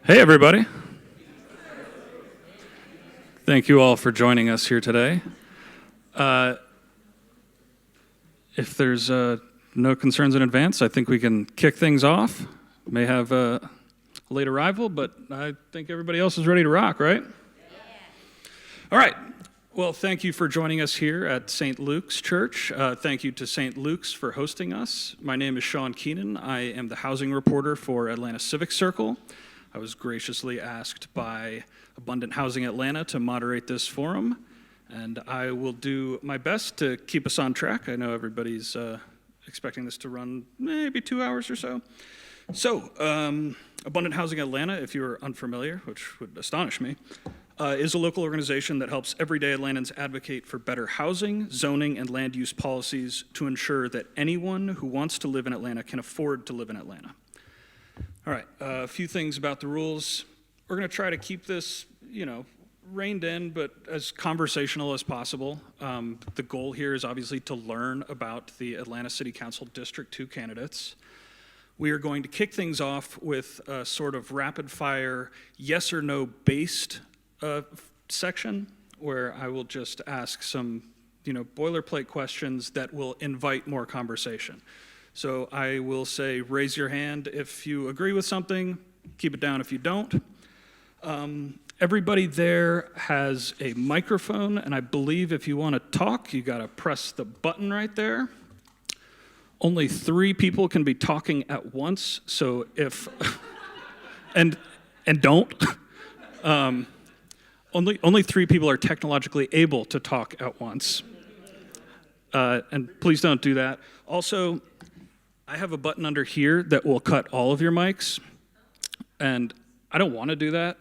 Hey, everybody. Thank you all for joining us here today. If there's no concerns in advance, I think we can kick things off. May have a late arrival, but I think everybody else is ready to rock, right? Yeah. All right. Well, thank you for joining us here at St. Luke's Church. Thank you to St. Luke's for hosting us. My name is Sean Keenan. I am the housing reporter for Atlanta Civic Circle. I was graciously asked by Abundant Housing Atlanta to moderate this forum, and I will do my best to keep us on track. I know everybody's expecting this to run maybe 2 hours or so. So, Abundant Housing Atlanta, if you're unfamiliar, which would astonish me, is a local organization that helps everyday Atlantans advocate for better housing, zoning, and land use policies to ensure that anyone who wants to live in Atlanta can afford to live in Atlanta. All right, a few things about the rules. We're going to try to keep this, reined in, but as conversational as possible. The goal here is obviously to learn about the Atlanta City Council District 2 candidates. We are going to kick things off with a sort of rapid-fire yes or no based section where I will just ask some, boilerplate questions that will invite more conversation. So I will say, raise your hand if you agree with something, keep it down if you don't. Everybody there has a microphone, and I believe if you want to talk, you got to press the button right there. Only 3 people can be talking at once, so if, and don't. Only 3 people are technologically able to talk at once. And please don't do that. Also, I have a button under here that will cut all of your mics, and I don't want to do that.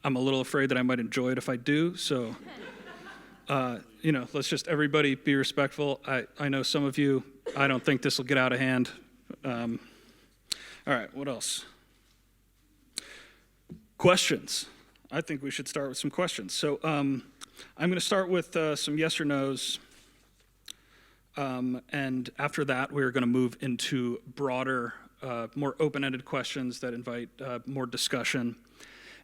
I'm a little afraid that I might enjoy it if I do, so, let's just everybody be respectful. I know some of you, I don't think this will get out of hand. All right, what else? Questions. I think we should start with some questions. So I'm going to start with some yes or no's. And after that, we're going to move into broader, more open-ended questions that invite more discussion.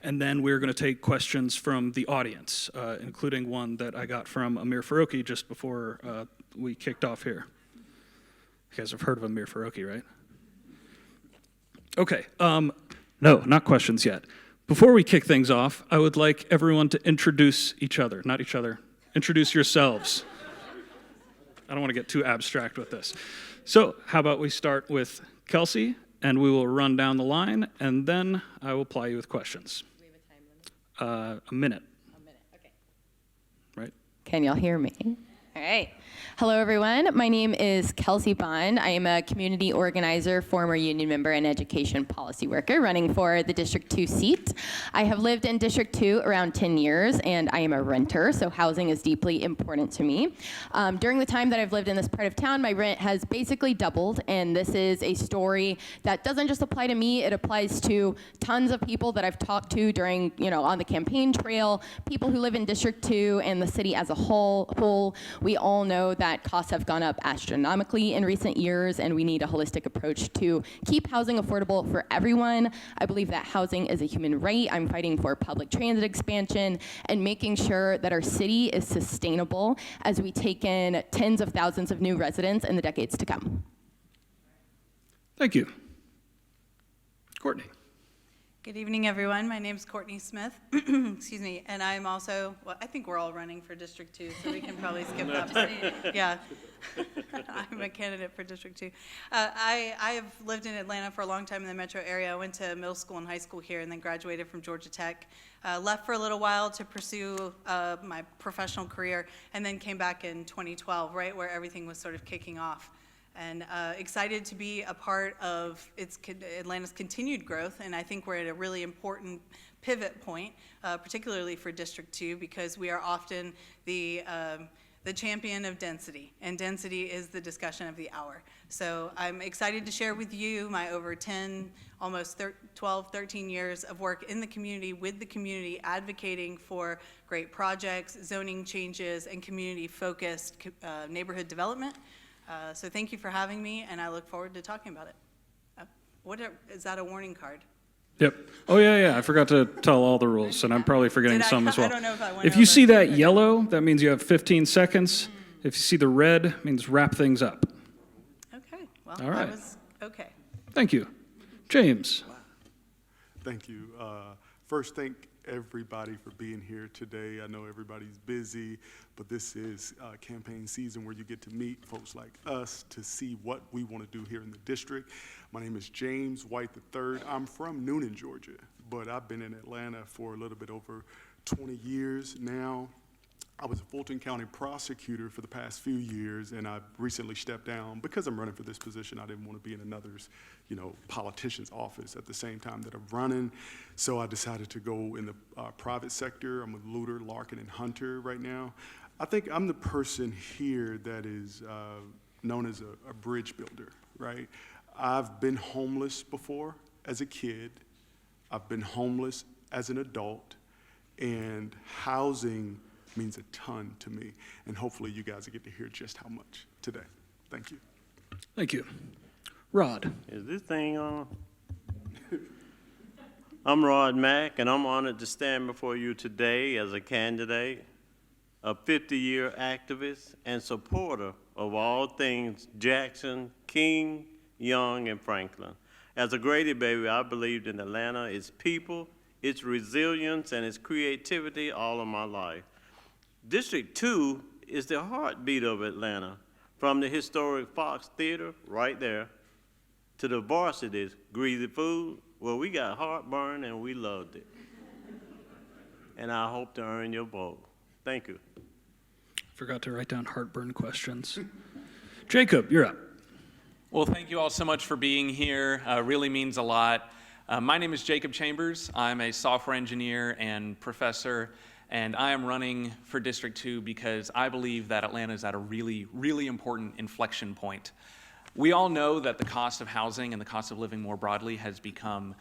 And then we're going to take questions from the audience, including one that I got from Amir Faroqi just before we kicked off here. You guys have heard of Amir Faroqi, right? Okay. No, not questions yet. Before we kick things off, I would like everyone to introduce each other. Not each other. Introduce yourselves. I don't want to get too abstract with this. So how about we start with Kelsey, and we will run down the line, and then I will ply you with questions. Do we have a time limit? A minute. A minute, okay. Right? Can y'all hear me? All right. Hello, everyone. My name is Kelsey Bond. I am a community organizer, former union member, and education policy worker running for the District 2 seat. I have lived in District 2 around 10 years, and I am a renter, so housing is deeply important to me. During the time that I've lived in this part of town, my rent has basically doubled, and this is a story that doesn't just apply to me. It applies to tons of people that I've talked to during, on the campaign trail, people who live in District 2 and the city as a whole. We all know that costs have gone up astronomically in recent years, and we need a holistic approach to keep housing affordable for everyone. I believe that housing is a human right. I'm fighting for public transit expansion and making sure that our city is sustainable as we take in tens of thousands of new residents in the decades to come. Thank you. Courtney. Good evening, everyone. My name is Courtney Smith, excuse me, and I'm also, I think we're all running for District 2, so we can probably skip that. Yeah, I'm a candidate for District 2. I have lived in Atlanta for a long time in the metro area. I went to middle school and high school here and then graduated from Georgia Tech. Left for a little while to pursue my professional career, and then came back in 2012, right where everything was sort of kicking off. And excited to be a part of Atlanta's continued growth, and I think we're at a really important pivot point, particularly for District 2, because we are often the champion of density, and density is the discussion of the hour. So I'm excited to share with you my over 10, almost 12, 13 years of work in the community, with the community, advocating for great projects, zoning changes, and community-focused neighborhood development. So thank you for having me, and I look forward to talking about it. Is that a warning card? Yep. Oh, yeah. I forgot to tell all the rules, and I'm probably forgetting Did I some as well. I don't know if I went If you over. see that yellow, that means you have 15 seconds. If you see the red, it means wrap things up. Okay, well, All right. I was, okay. Thank you. James. Thank you. First, thank everybody for being here today. I know everybody's busy, but this is campaign season where you get to meet folks like us to see what we want to do here in the district. My name is James White III. I'm from Noonan, Georgia, but I've been in Atlanta for a little bit over 20 years now. I was a Fulton County prosecutor for the past few years, and I recently stepped down because I'm running for this position. I didn't want to be in another's, politician's office at the same time that I'm running. So I decided to go in the private sector. I'm with Luter, Larkin, and Hunter right now. I think I'm the person here that is known as a bridge builder, right? I've been homeless before as a kid. I've been homeless as an adult, and housing means a ton to me, and hopefully you guys will get to hear just how much today. Thank you. Thank you. Rod. Is this thing on? I'm Rod Mack, and I'm honored to stand before you today as a candidate, a 50-year activist, and supporter of all things Jackson, King, Young, and Franklin. As a Grady baby, I believed in Atlanta, its people, its resilience, and its creativity all of my life. District 2 is the heartbeat of Atlanta, from the historic Fox Theater right there to the varsity's greasy food, where we got heartburn and we loved it. And I hope to earn your vote. Thank you. Forgot to write down heartburn questions. Jacob, you're up. Well, thank you all so much for being here. Really means a lot. My name is Jacob Chambers. I'm a software engineer and professor, and I am running for District 2 because I believe that Atlanta is at a really, really important inflection point. We all know that the cost of housing and the cost of living more broadly has become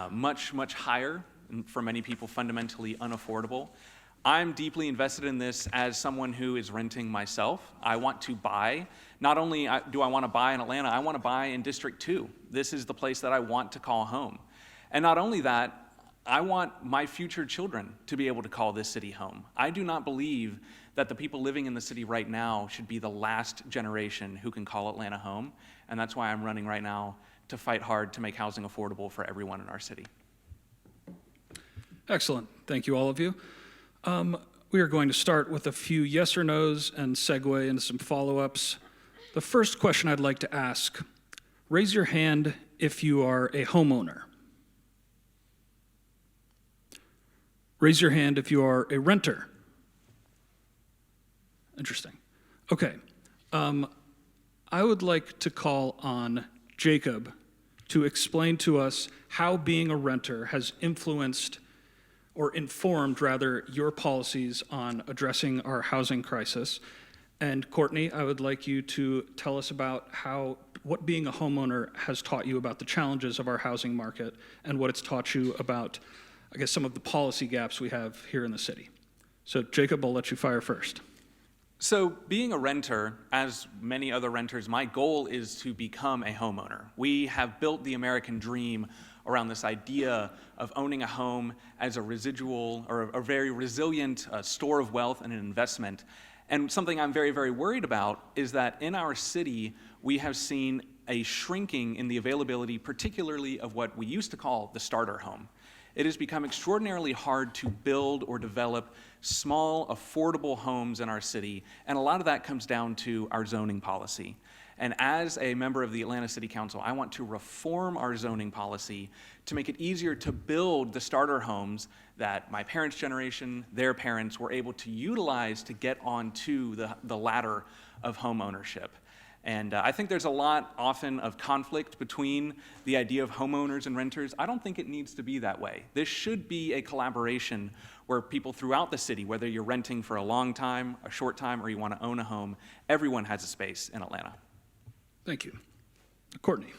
much, much higher, and for many people fundamentally unaffordable. I'm deeply invested in this as someone who is renting myself. I want to buy. Not only do I want to buy in Atlanta, I want to buy in District 2. This is the place that I want to call home. And not only that, I want my future children to be able to call this city home. I do not believe that the people living in the city right now should be the last generation who can call Atlanta home, and that's why I'm running right now to fight hard to make housing affordable for everyone in our city. Excellent. Thank you, all of you. We are going to start with a few yes or no's and segue into some follow-ups. The first question I'd like to ask, raise your hand if you are a homeowner. Raise your hand if you are a renter. Interesting. Okay. I would like to call on Jacob to explain to us how being a renter has influenced or informed, rather, your policies on addressing our housing crisis. And Courtney, I would like you to tell us about what being a homeowner has taught you about the challenges of our housing market and what it's taught you about, I guess, some of the policy gaps we have here in the city. So Jacob, I'll let you fire first. So being a renter, as many other renters, my goal is to become a homeowner. We have built the American dream around this idea of owning a home as a residual or a very resilient store of wealth and an investment. And something I'm very, very worried about is that in our city, we have seen a shrinking in the availability, particularly of what we used to call the starter home. It has become extraordinarily hard to build or develop small, affordable homes in our city, and a lot of that comes down to our zoning policy. And as a member of the Atlanta City Council, I want to reform our zoning policy to make it easier to build the starter homes that my parents' generation, their parents, were able to utilize to get onto the ladder of home ownership. And I think there's a lot often of conflict between the idea of homeowners and renters. I don't think it needs to be that way. This should be a collaboration where people throughout the city, whether you're renting for a long time, a short time, or you want to own a home, everyone has a space in Atlanta. Thank you. Courtney.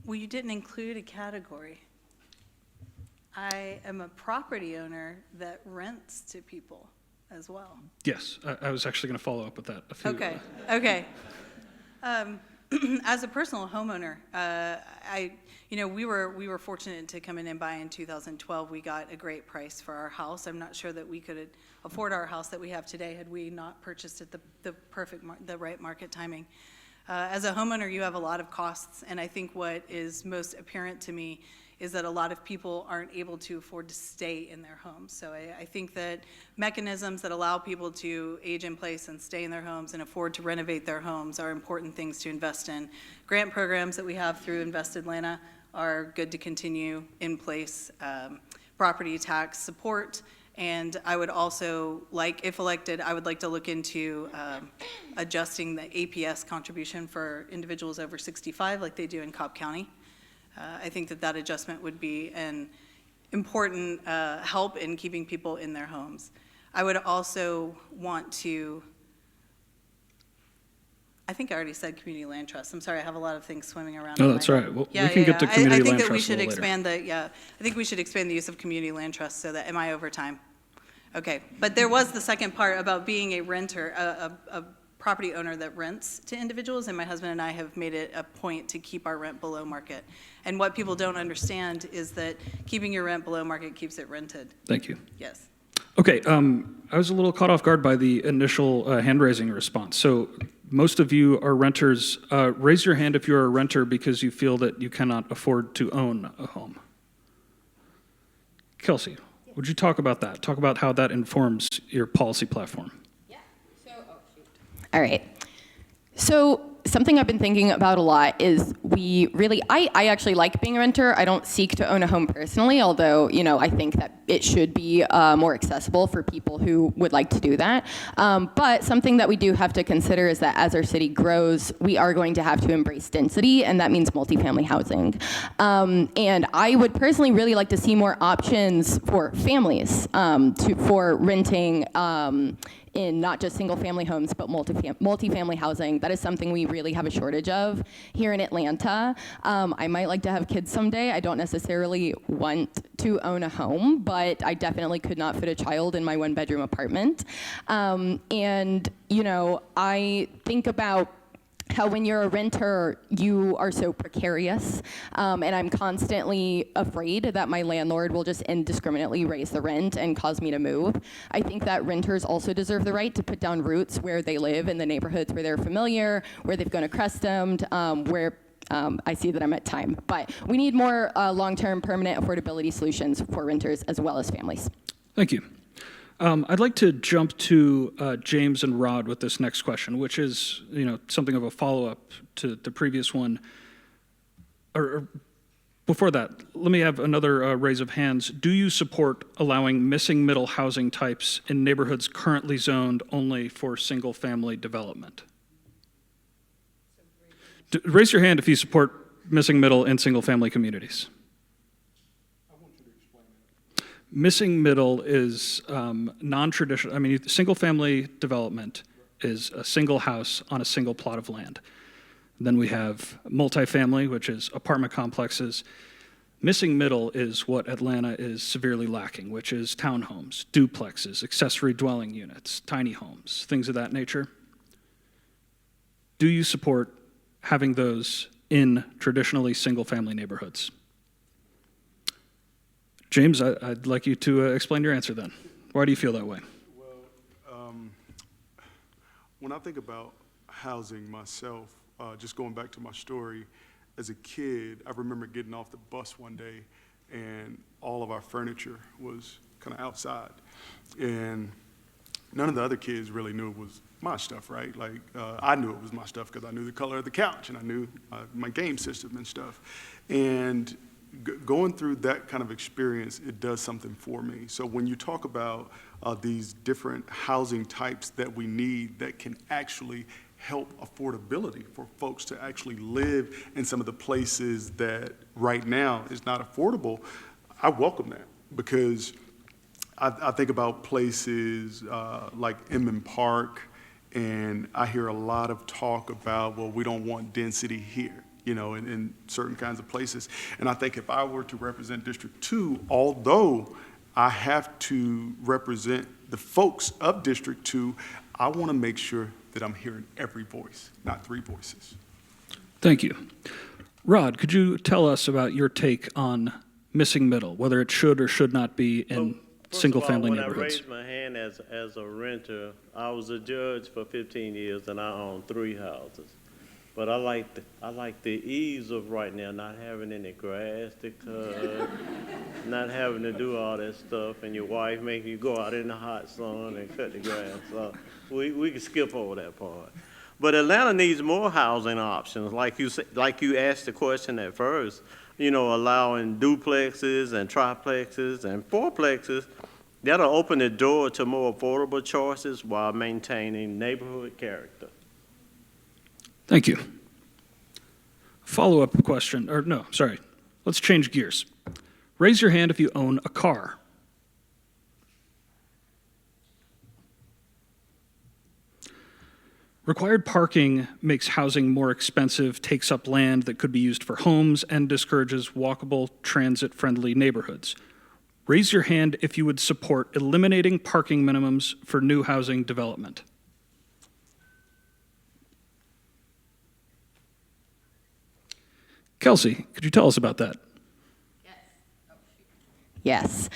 Well, you didn't include a category. I am a property owner that rents to people as well. Yes, I was actually going to follow up with that. Okay. as a personal homeowner, we were fortunate to come in and buy in 2012. We got a great price for our house. I'm not sure that we could afford our house that we have today had we not purchased at the right market timing. As a homeowner, you have a lot of costs, and I think what is most apparent to me is that a lot of people aren't able to afford to stay in their homes. So I think that mechanisms that allow people to age in place and stay in their homes and afford to renovate their homes are important things to invest in. Grant programs that we have through Invest Atlanta are good to continue in place. Property tax support, and I would also if elected, I would like to look into adjusting the APS contribution for individuals over 65 like they do in Cobb County. I think that adjustment would be an important help in keeping people in their homes. I would also want to, I think I already said community land trust. I'm sorry, I have a lot of things swimming around. No, in that's my right. head. Well, we can get to community I think land that we trust a should little expand I think we should expand the use of community land trust so that, am I over time? Okay, but there was the second part about being a renter, a property owner that rents to individuals, and my husband and I have made it a point to keep our rent below market. And what people don't understand is that keeping your rent below market keeps it rented. Thank you. Yes. Okay, I was a little caught off guard by the initial hand-raising response. So most of you are renters. Raise your hand if you're a renter because you feel that you cannot afford to own a home. Kelsey, would you talk about that? Talk about how that informs your policy platform. All right. So something I've been thinking about a lot is I actually like being a renter. I don't seek to own a home personally, although, I think that it should be more accessible for people who would like to do that. But something that we do have to consider is that as our city grows, we are going to have to embrace density, and that means multifamily housing. And I would personally really like to see more options for families for renting in not just single-family homes, but multifamily housing. That is something we really have a shortage of here in Atlanta. I might like to have kids someday. I don't necessarily want to own a home, but I definitely could not fit a child in my one-bedroom apartment. And, I think about how when you're a renter, you are so precarious, and I'm constantly afraid that my landlord will just indiscriminately raise the rent and cause me to move. I think that renters also deserve the right to put down roots where they live in the neighborhoods where they're familiar, where they've grown accustomed, where I see that I'm at time. But we need more long-term permanent affordability solutions for renters as well as families. Thank you. I'd like to jump to James and Rod with this next question, which is, something of a follow-up to the previous one. Or before that, let me have another raise of hands. Do you support allowing missing middle housing types in neighborhoods currently zoned only for single-family development? Raise your hand if you support missing middle in single-family communities. Missing middle is non-traditional. Single-family development is a single house on a single plot of land. Then we have multifamily, which is apartment complexes. Missing middle is what Atlanta is severely lacking, which is townhomes, duplexes, accessory dwelling units, tiny homes, things of that nature. Do you support having those in traditionally single-family neighborhoods? James, I'd like you to explain your answer then. Why do you feel that way? Well, when I think about housing myself, just going back to my story, as a kid, I remember getting off the bus one day and all of our furniture was kind of outside. And none of the other kids really knew it was my stuff, right? Like, I knew it was my stuff because I knew the color of the couch and I knew my game system and stuff. And going through that kind of experience, it does something for me. So when you talk about these different housing types that we need that can actually help affordability for folks to actually live in some of the places that right now is not affordable, I welcome that because I think about places like Inman Park, and I hear a lot of talk about, well, we don't want density here, in certain kinds of places. And I think if I were to represent District 2, although I have to represent the folks of District 2, I want to make sure that I'm hearing every voice, not three voices. Thank you. Rod, could you tell us about your take on missing middle, whether it should or should not be in single-family neighborhoods? When I raised my hand as a renter, I was a judge for 15 years and I owned 3 houses. But I like the ease of right now, not having any grass to cut, not having to do all that stuff, and your wife making you go out in the hot sun and cut the grass. So we can skip over that part. But Atlanta needs more housing options, like you asked the question at first. Allowing duplexes and triplexes and fourplexes. That'll open the door to more affordable choices while maintaining neighborhood character. Thank you. Follow-up question, or no, sorry. Let's change gears. Raise your hand if you own a car. Required parking makes housing more expensive, takes up land that could be used for homes, and discourages walkable, transit-friendly neighborhoods. Raise your hand if you would support eliminating parking minimums for new housing development. Kelsey, could you tell us about that? Yes.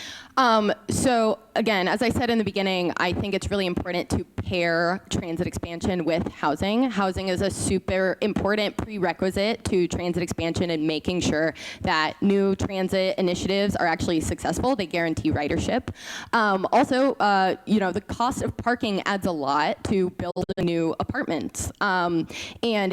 So again, as I said in the beginning, I think it's really important to pair transit expansion with housing. Housing is a super important prerequisite to transit expansion and making sure that new transit initiatives are actually successful. They guarantee ridership. Also, the cost of parking adds a lot to build a new apartment. And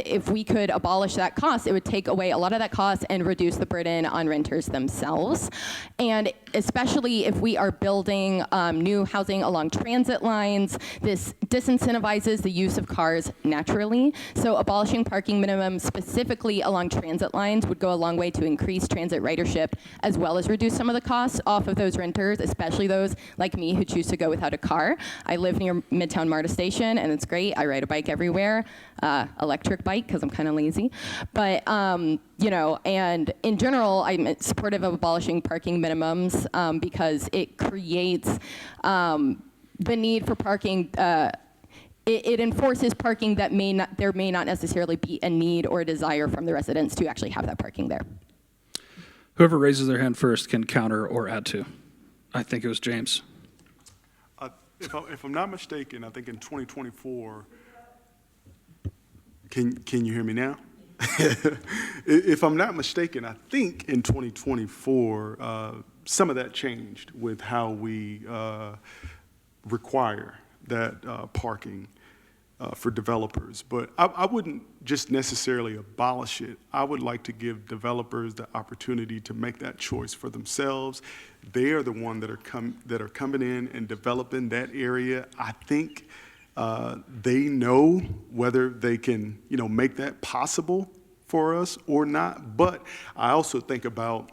if we could abolish that cost, it would take away a lot of that cost and reduce the burden on renters themselves. And especially if we are building new housing along transit lines, this disincentivizes the use of cars naturally. So abolishing parking minimums specifically along transit lines would go a long way to increase transit ridership, as well as reduce some of the costs off of those renters, especially those like me who choose to go without a car. I live near Midtown MARTA station, and it's great. I ride a bike everywhere, electric bike, because I'm kind of lazy. But and in general, I'm supportive of abolishing parking minimums because it creates the need for parking. It enforces parking that there may not necessarily be a need or a desire from the residents to actually have that parking there. Whoever raises their hand first can counter or add to. I think it was James. If I'm not mistaken, I think in 2024, can you hear me now? If I'm not mistaken, I think in 2024, some of that changed with how we require that parking for developers. But I wouldn't just necessarily abolish it. I would like to give developers the opportunity to make that choice for themselves. They are the ones that are coming in and developing that area. I think they know whether they can, make that possible for us or not. But I also think about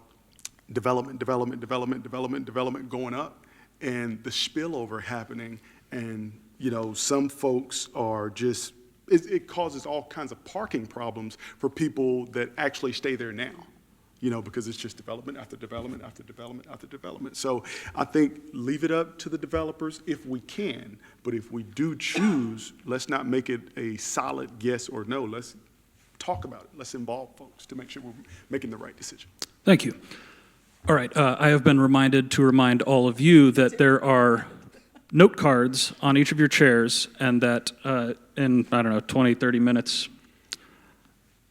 development going up, and the spillover happening, and some folks are just, it causes all kinds of parking problems for people that actually stay there now. Because it's just development after development after development after development. So I think leave it up to the developers if we can, but if we do choose, let's not make it a solid yes or no. Let's talk about it. Let's involve folks to make sure we're making the right decision. Thank you. All right, I have been reminded to remind all of you that there are note cards on each of your chairs, and that in, 20, 30 minutes,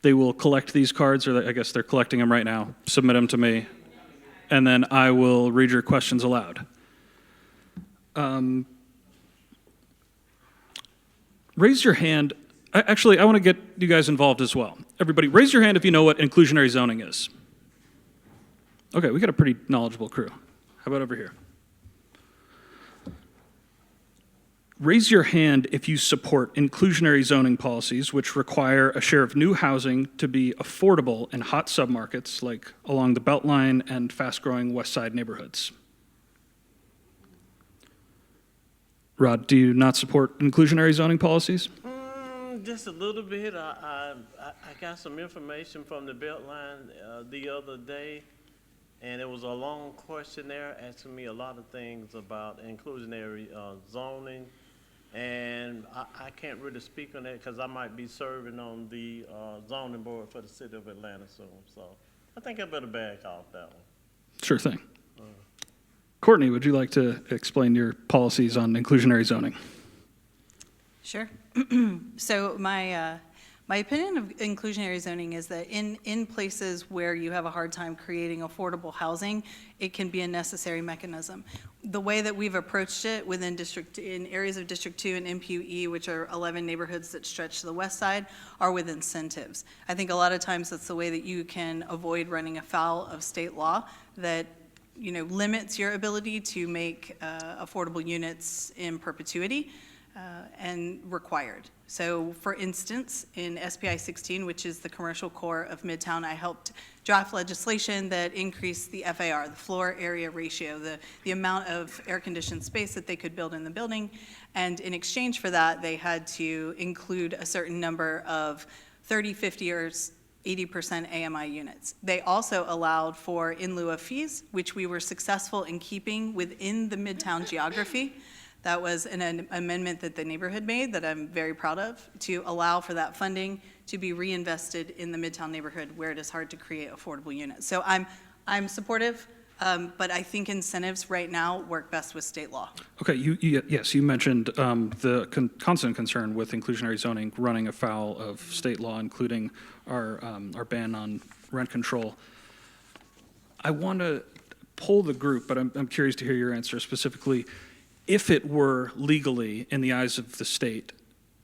they will collect these cards, or I guess they're collecting them right now, submit them to me, and then I will read your questions aloud. Raise your hand. Actually, I want to get you guys involved as well. Everybody, raise your hand if you know what inclusionary zoning is. Okay, we got a pretty knowledgeable crew. How about over here? Raise your hand if you support inclusionary zoning policies which require a share of new housing to be affordable in hot submarkets like along the Beltline and fast-growing West Side neighborhoods. Rod, do you not support inclusionary zoning policies? Just a little bit. I got some information from the Beltline the other day, and it was a long questionnaire asking me a lot of things about inclusionary zoning. And I can't really speak on that because I might be serving on the zoning board for the city of Atlanta soon. So I think I better back off that one. Sure thing. Courtney, would you like to explain your policies on inclusionary zoning? Sure. So my opinion of inclusionary zoning is that in places where you have a hard time creating affordable housing, it can be a necessary mechanism. The way that we've approached it in areas of District 2 and MPUE, which are 11 neighborhoods that stretch to the west side, are with incentives. I think a lot of times that's the way that you can avoid running afoul of state law that limits your ability to make affordable units in perpetuity and required. So for instance, in SPI 16, which is the commercial core of Midtown, I helped draft legislation that increased the FAR, the floor area ratio, the amount of air-conditioned space that they could build in the building. And in exchange for that, they had to include a certain number of 30, 50, or 80% AMI units. They also allowed for in lieu of fees, which we were successful in keeping within the Midtown geography. That was an amendment that the neighborhood made that I'm very proud of, to allow for that funding to be reinvested in the Midtown neighborhood where it is hard to create affordable units. So I'm supportive, but I think incentives right now work best with state law. Okay, yes, you mentioned the constant concern with inclusionary zoning running afoul of state law, including our ban on rent control. I want to poll the group, but I'm curious to hear your answer specifically. If it were legally in the eyes of the state,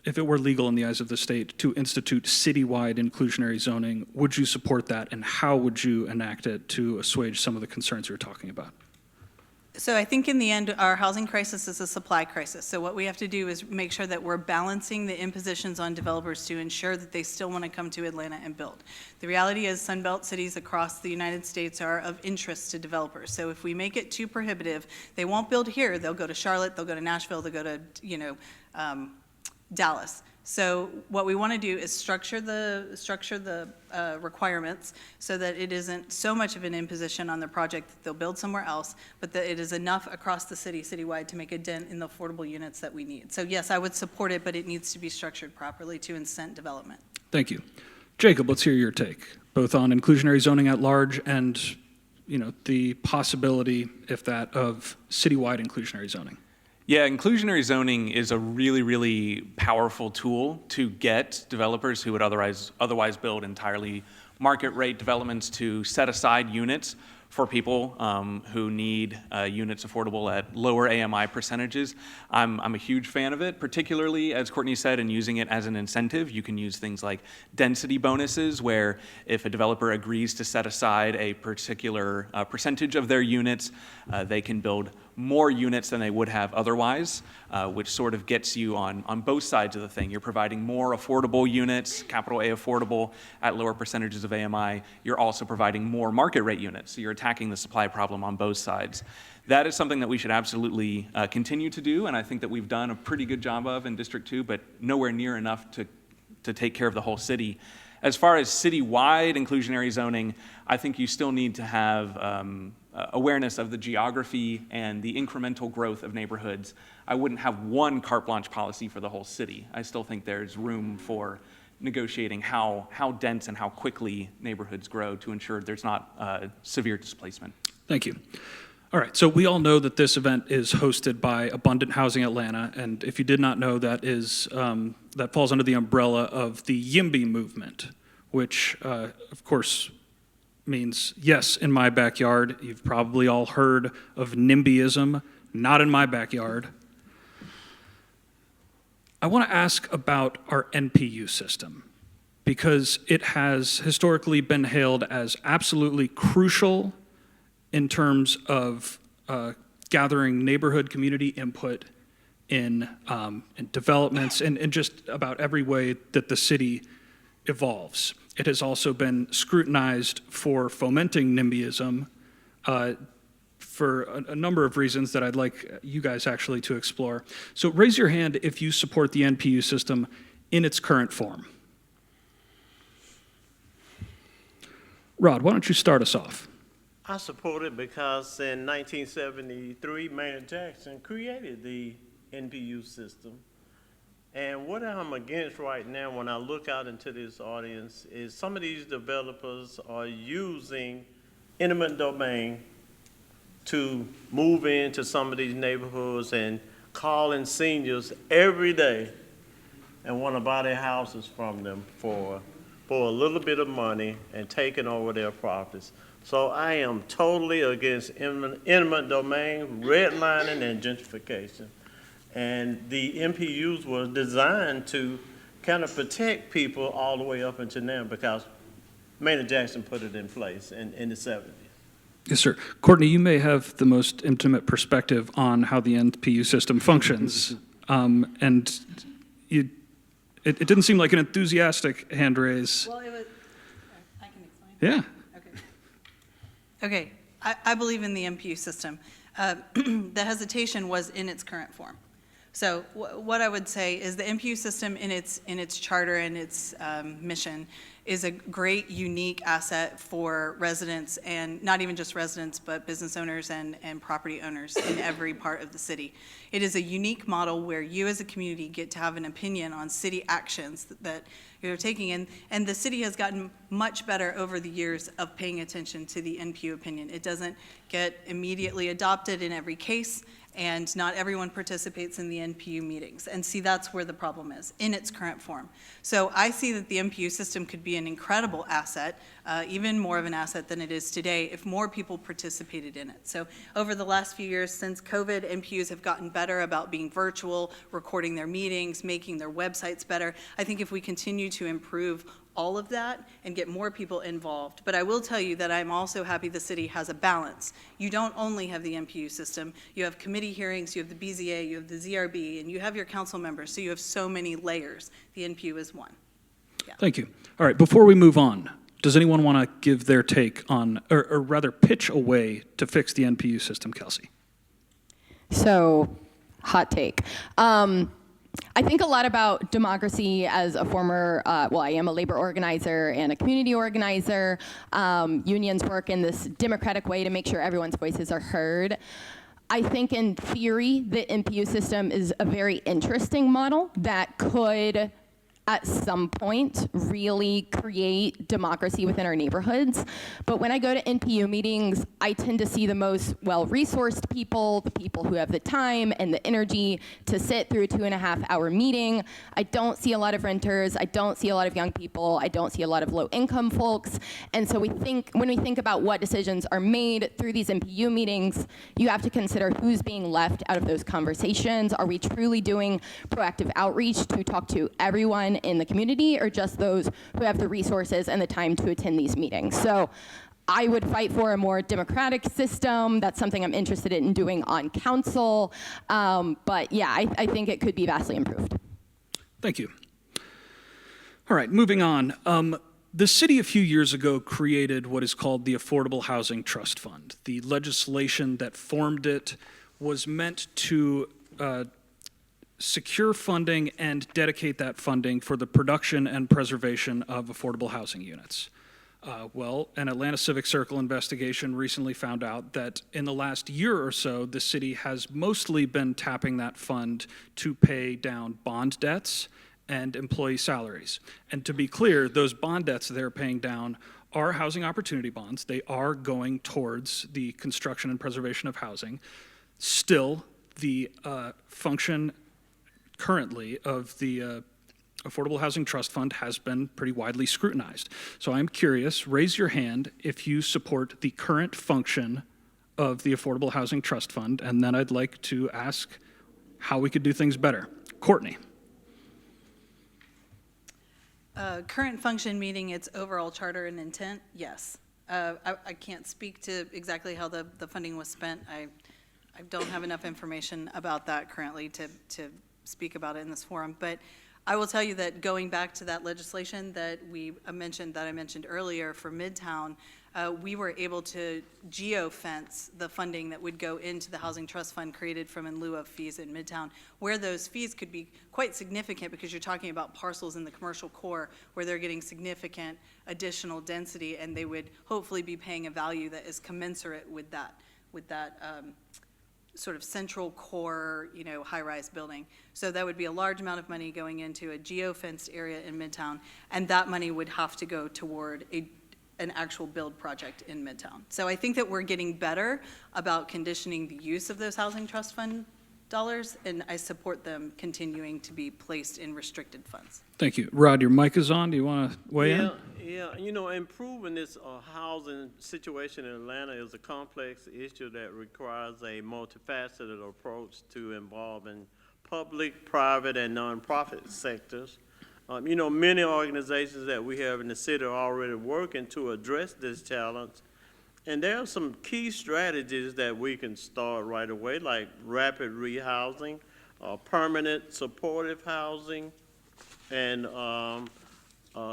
if it were legal in the eyes of the state to institute citywide inclusionary zoning, would you support that, and how would you enact it to assuage some of the concerns you're talking about? So I think in the end, our housing crisis is a supply crisis. So what we have to do is make sure that we're balancing the impositions on developers to ensure that they still want to come to Atlanta and build. The reality is Sunbelt cities across the United States are of interest to developers. So if we make it too prohibitive, they won't build here. They'll go to Charlotte, they'll go to Nashville, they'll go to, Dallas. So what we want to do is structure the requirements so that it isn't so much of an imposition on the project that they'll build somewhere else, but that it is enough across the city, citywide, to make a dent in the affordable units that we need. So yes, I would support it, but it needs to be structured properly to incent development. Thank you. Jacob, let's hear your take, both on inclusionary zoning at large and, the possibility, if that, of citywide inclusionary zoning. Yeah, inclusionary zoning is a really, really powerful tool to get developers who would otherwise build entirely market rate developments to set aside units for people who need units affordable at lower AMI percentages. I'm a huge fan of it, particularly, as Courtney said, in using it as an incentive. You can use things like density bonuses, where if a developer agrees to set aside a particular percentage of their units, they can build more units than they would have otherwise, which sort of gets you on both sides of the thing. You're providing more affordable units, capital A affordable, at lower percentages of AMI. You're also providing more market rate units, so you're attacking the supply problem on both sides. That is something that we should absolutely continue to do, and I think that we've done a pretty good job of in District 2, but nowhere near enough to take care of the whole city. As far as citywide inclusionary zoning, I think you still need to have awareness of the geography and the incremental growth of neighborhoods. I wouldn't have one carte blanche policy for the whole city. I still think there's room for negotiating how dense and how quickly neighborhoods grow to ensure there's not severe displacement. Thank you. All right, so we all know that this event is hosted by Abundant Housing Atlanta, and if you did not know, that falls under the umbrella of the YIMBY movement, which, of course, means yes, in my backyard. You've probably all heard of NIMBYism, not in my backyard. I want to ask about our NPU system, because it has historically been hailed as absolutely crucial in terms of gathering neighborhood community input in developments and in just about every way that the city evolves. It has also been scrutinized for fomenting NIMBYism for a number of reasons that I'd like you guys actually to explore. So raise your hand if you support the NPU system in its current form. Rod, why don't you start us off? I support it because in 1973, Mayor Jackson created the NPU system And what I'm against right now when I look out into this audience is some of these developers are using eminent domain to move into some of these neighborhoods and calling seniors every day and want to buy their houses from them for a little bit of money and taking over their properties. So I am totally against eminent domain, redlining, and gentrification. And the MPUs were designed to kind of protect people all the way up until now because Maynard Jackson put it in place in the 70s. Yes, sir. Courtney, you may have the most intimate perspective on how the NPU system functions. And it didn't seem like an enthusiastic hand raise. Well, it was, I can explain. Yeah. Okay, I believe in the MPU system. The hesitation was in its current form. So what I would say is the MPU system in its charter and its mission is a great, unique asset for residents, and not even just residents, but business owners and property owners in every part of the city. It is a unique model where you as a community get to have an opinion on city actions that you're taking, and the city has gotten much better over the years of paying attention to the NPU opinion. It doesn't get immediately adopted in every case, and not everyone participates in the NPU meetings. And see, that's where the problem is, in its current form. So I see that the NPU system could be an incredible asset, even more of an asset than it is today, if more people participated in it. So over the last few years, since COVID, NPUs have gotten better about being virtual, recording their meetings, making their websites better. I think if we continue to improve all of that and get more people involved. But I will tell you that I'm also happy the city has a balance. You don't only have the MPU system, you have committee hearings, you have the BZA, you have the ZRB, and you have your council members, so you have so many layers. The NPU is one. Yeah. Thank you. All right, before we move on, does anyone want to give their take on, or rather pitch a way to fix the NPU system, Kelsey? So, hot take. I think a lot about democracy as a former, I am a labor organizer and a community organizer. Unions work in this democratic way to make sure everyone's voices are heard. I think in theory, the NPU system is a very interesting model that could, at some point, really create democracy within our neighborhoods. But when I go to NPU meetings, I tend to see the most well-resourced people, the people who have the time and the energy to sit through a 2.5-hour meeting. I don't see a lot of renters. I don't see a lot of young people. I don't see a lot of low-income folks. And so when we think about what decisions are made through these NPU meetings, you have to consider who's being left out of those conversations. Are we truly doing proactive outreach to talk to everyone in the community, or just those who have the resources and the time to attend these meetings? So I would fight for a more democratic system. That's something I'm interested in doing on council. But yeah, I think it could be vastly improved. Thank you. All right, moving on. The city a few years ago created what is called the Affordable Housing Trust Fund. The legislation that formed it was meant to secure funding and dedicate that funding for the production and preservation of affordable housing units. An Atlanta Civic Circle investigation recently found out that in the last year or so, the city has mostly been tapping that fund to pay down bond debts and employee salaries. And to be clear, those bond debts they're paying down are housing opportunity bonds. They are going towards the construction and preservation of housing. Still, the function currently of the Affordable Housing Trust Fund has been pretty widely scrutinized. So I'm curious, raise your hand if you support the current function of the Affordable Housing Trust Fund, and then I'd like to ask how we could do things better. Courtney. Current function meeting its overall charter and intent, yes. I can't speak to exactly how the funding was spent. I don't have enough information about that currently to speak about it in this forum, but I will tell you that going back to that legislation that I mentioned earlier for Midtown, we were able to geo-fence the funding that would go into the Housing Trust Fund created from in lieu of fees in Midtown, where those fees could be quite significant because you're talking about parcels in the commercial core where they're getting significant additional density, and they would hopefully be paying a value that is commensurate with that sort of central core, high-rise building. So that would be a large amount of money going into a geo-fenced area in Midtown, and that money would have to go toward an actual build project in Midtown. So I think that we're getting better about conditioning the use of those housing trust fund dollars, and I support them continuing to be placed in restricted funds. Thank you. Rod, your mic is on. Do you want to weigh in? Yeah, improving this housing situation in Atlanta is a complex issue that requires a multifaceted approach to involving public, private, and nonprofit sectors. Many organizations that we have in the city are already working to address this challenge. And there are some key strategies that we can start right away, like rapid rehousing, permanent supportive housing, and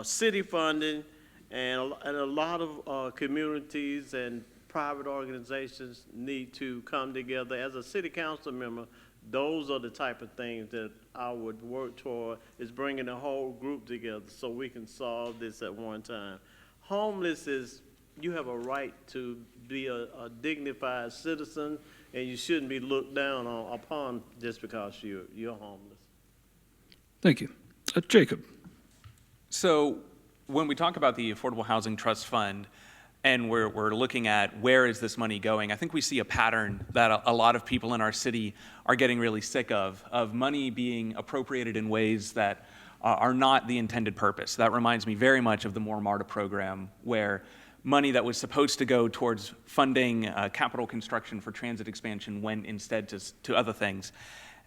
city funding, and a lot of communities and private organizations need to come together. As a city council member, those are the type of things that I would work toward, is bringing the whole group together so we can solve this at one time. Homeless is, you have a right to be a dignified citizen, and you shouldn't be looked down upon just because you're homeless. Thank you. Jacob. So when we talk about the Affordable Housing Trust Fund, and we're looking at where is this money going, I think we see a pattern that a lot of people in our city are getting really sick of money being appropriated in ways that are not the intended purpose. That reminds me very much of the More MARTA program, where money that was supposed to go towards funding capital construction for transit expansion went instead to other things,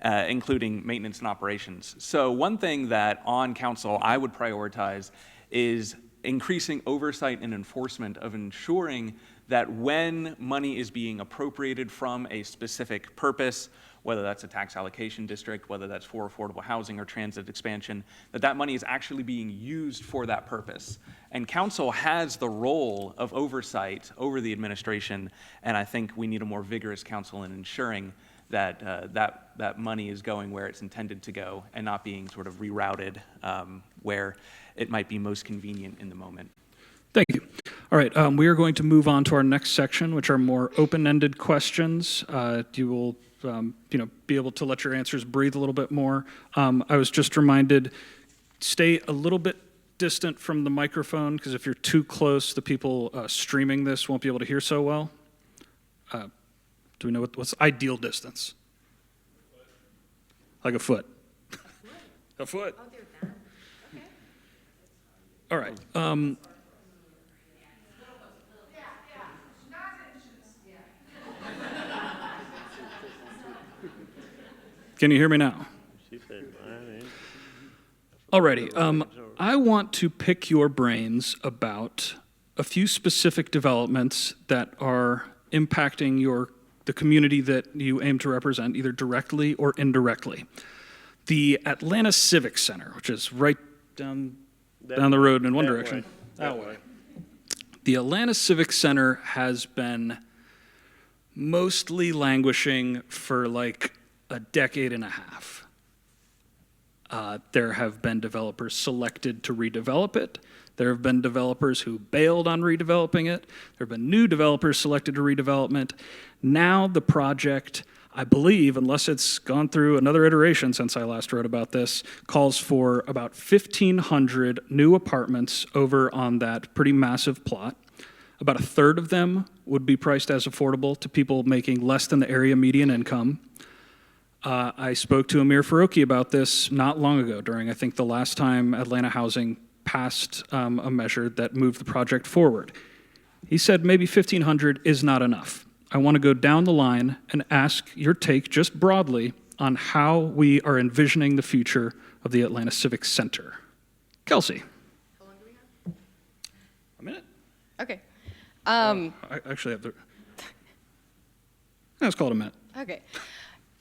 including maintenance and operations. So one thing that on council I would prioritize is increasing oversight and enforcement of ensuring that when money is being appropriated from a specific purpose, whether that's a tax allocation district, whether that's for affordable housing or transit expansion, that money is actually being used for that purpose. And council has the role of oversight over the administration, and I think we need a more vigorous council in ensuring that that money is going where it's intended to go and not being sort of rerouted where it might be most convenient in the moment. Thank you. All right, we are going to move on to our next section, which are more open-ended questions. You will, be able to let your answers breathe a little bit more. I was just reminded, stay a little bit distant from the microphone, because if you're too close, the people streaming this won't be able to hear so well. Do we know what's the ideal distance? Like a foot. A foot. Oh, they're done. Okay. All right. Can you hear me now? She said, Alrighty. I want to pick your brains about a few specific developments that are impacting the community that you aim to represent, either directly or indirectly. The Atlanta Civic Center, which is right down the road in one direction. That way. The Atlanta Civic Center has been mostly languishing for like a decade and a half. There have been developers selected to redevelop it. There have been developers who bailed on redeveloping it. There have been new developers selected to redevelopment. Now the project, I believe, unless it's gone through another iteration since I last wrote about this, calls for about 1,500 new apartments over on that pretty massive plot. About a third of them would be priced as affordable to people making less than the area median income. I spoke to Amir Faroqi about this not long ago during, I think, the last time Atlanta Housing passed a measure that moved the project forward. He said maybe 1,500 is not enough. I want to go down the line and ask your take just broadly on how we are envisioning the future of the Atlanta Civic Center. Kelsey. How long do we have? A minute? Okay. I actually have the... Let's call it a minute. Okay.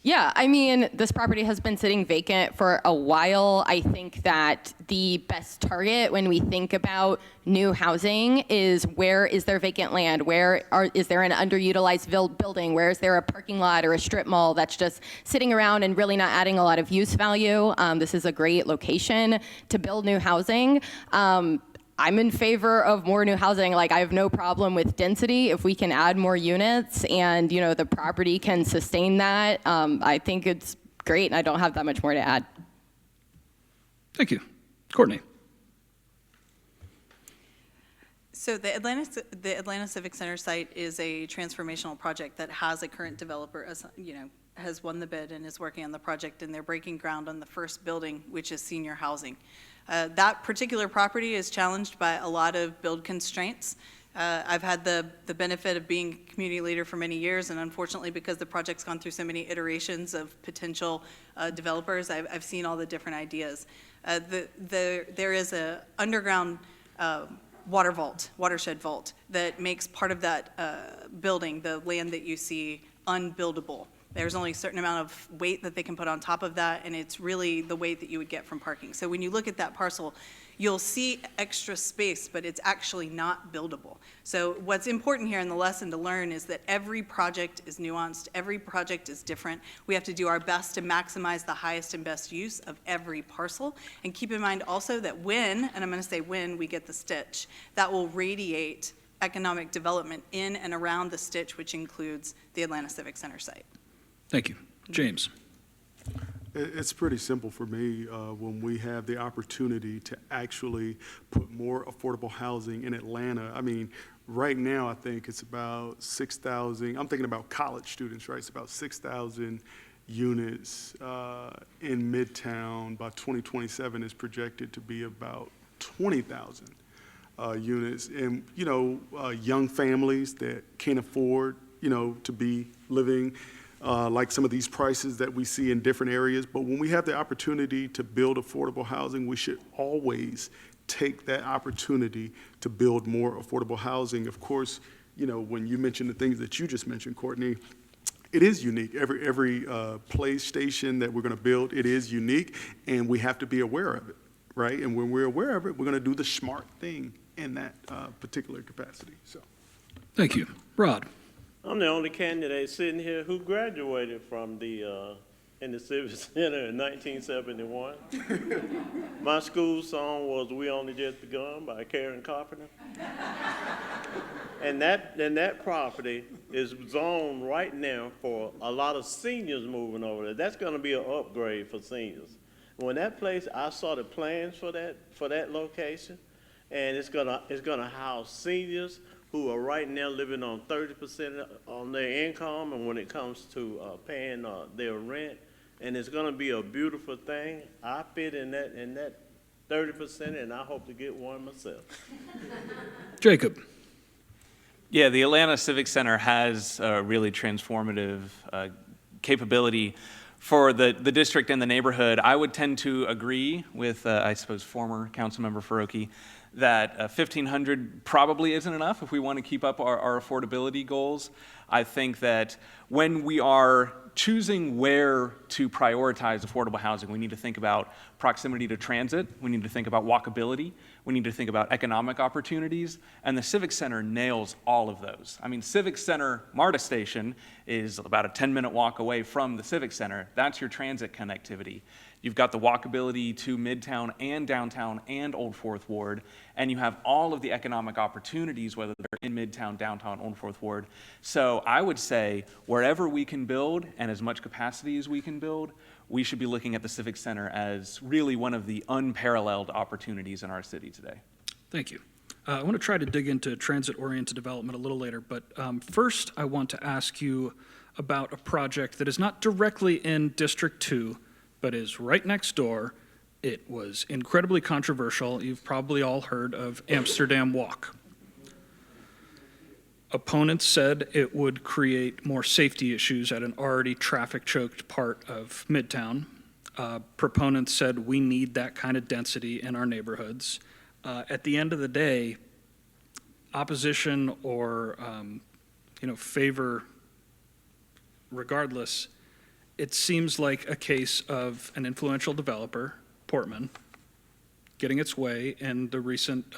Yeah, I mean, this property has been sitting vacant for a while. I think that the best target when we think about new housing is where is there vacant land? Is there an underutilized building? Where is there a parking lot or a strip mall that's just sitting around and really not adding a lot of use value? This is a great location to build new housing. I'm in favor of more new housing. Like, I have no problem with density. If we can add more units and, the property can sustain that, I think it's great, and I don't have that much more to add. Thank you. Courtney. So the Atlanta Civic Center site is a transformational project that has a current developer, has won the bid and is working on the project, and they're breaking ground on the first building, which is senior housing. That particular property is challenged by a lot of build constraints. I've had the benefit of being a community leader for many years, and unfortunately, because the project's gone through so many iterations of potential developers, I've seen all the different ideas. There is a underground watershed vault that makes part of that building, the land that you see, unbuildable. There's only a certain amount of weight that they can put on top of that, and it's really the weight that you would get from parking. So when you look at that parcel, you'll see extra space, but it's actually not buildable. So what's important here, and the lesson to learn, is that every project is nuanced, every project is different. We have to do our best to maximize the highest and best use of every parcel. And keep in mind also that when, and I'm gonna say when, we get the stitch, that will radiate economic development in and around the stitch, which includes the Atlanta Civic Center site. Thank you. James. It's pretty simple for me when we have the opportunity to actually put more affordable housing in Atlanta. I mean, right now, I think it's about 6,000. I'm thinking about college students, right? It's about 6,000 units in Midtown. By 2027 is projected to be about 20,000 units. And, young families that can't afford, to be living like some of these prices that we see in different areas. But when we have the opportunity to build affordable housing, we should always take that opportunity to build more affordable housing. Of course, when you mention the things that you just mentioned, Courtney, it is unique. Every place station that we're going to build, it is unique, and we have to be aware of it, right? And when we're aware of it, we're going to do the smart thing in that particular capacity. So, Thank you. Rod. I'm the only candidate sitting here who graduated from in the Civic Center in 1971. My school song was "We Only Just Begun" by Karen Carpenter. And that property is zoned right now for a lot of seniors moving over there. That's going to be an upgrade for seniors. When that place, I saw the plans for that location, and it's gonna house seniors who are right now living on 30% on their income, and when it comes to paying their rent, and it's gonna be a beautiful thing. I fit in that 30%, and I hope to get one myself. Jacob. Yeah, the Atlanta Civic Center has a really transformative capability for the district and the neighborhood. I would tend to agree with, I suppose, former Councilmember Faroki, that 1,500 probably isn't enough if we want to keep up our affordability goals. I think that when we are choosing where to prioritize affordable housing, we need to think about proximity to transit, we need to think about walkability, we need to think about economic opportunities, and the Civic Center nails all of those. I mean, Civic Center MARTA station is about a 10-minute walk away from the Civic Center. That's your transit connectivity. You've got the walkability to Midtown and downtown and Old Fourth Ward, and you have all of the economic opportunities, whether they're in Midtown, downtown, Old Fourth Ward. So I would say wherever we can build and as much capacity as we can build, we should be looking at the Civic Center as really one of the unparalleled opportunities in our city today. Thank you. I want to try to dig into transit-oriented development a little later, but first I want to ask you about a project that is not directly in District 2, but is right next door. It was incredibly controversial. You've probably all heard of Amsterdam Walk. Opponents said it would create more safety issues at an already traffic-choked part of Midtown. Proponents said we need that kind of density in our neighborhoods. At the end of the day, opposition or favor, regardless, it seems like a case of an influential developer, Portman, getting its way in the recent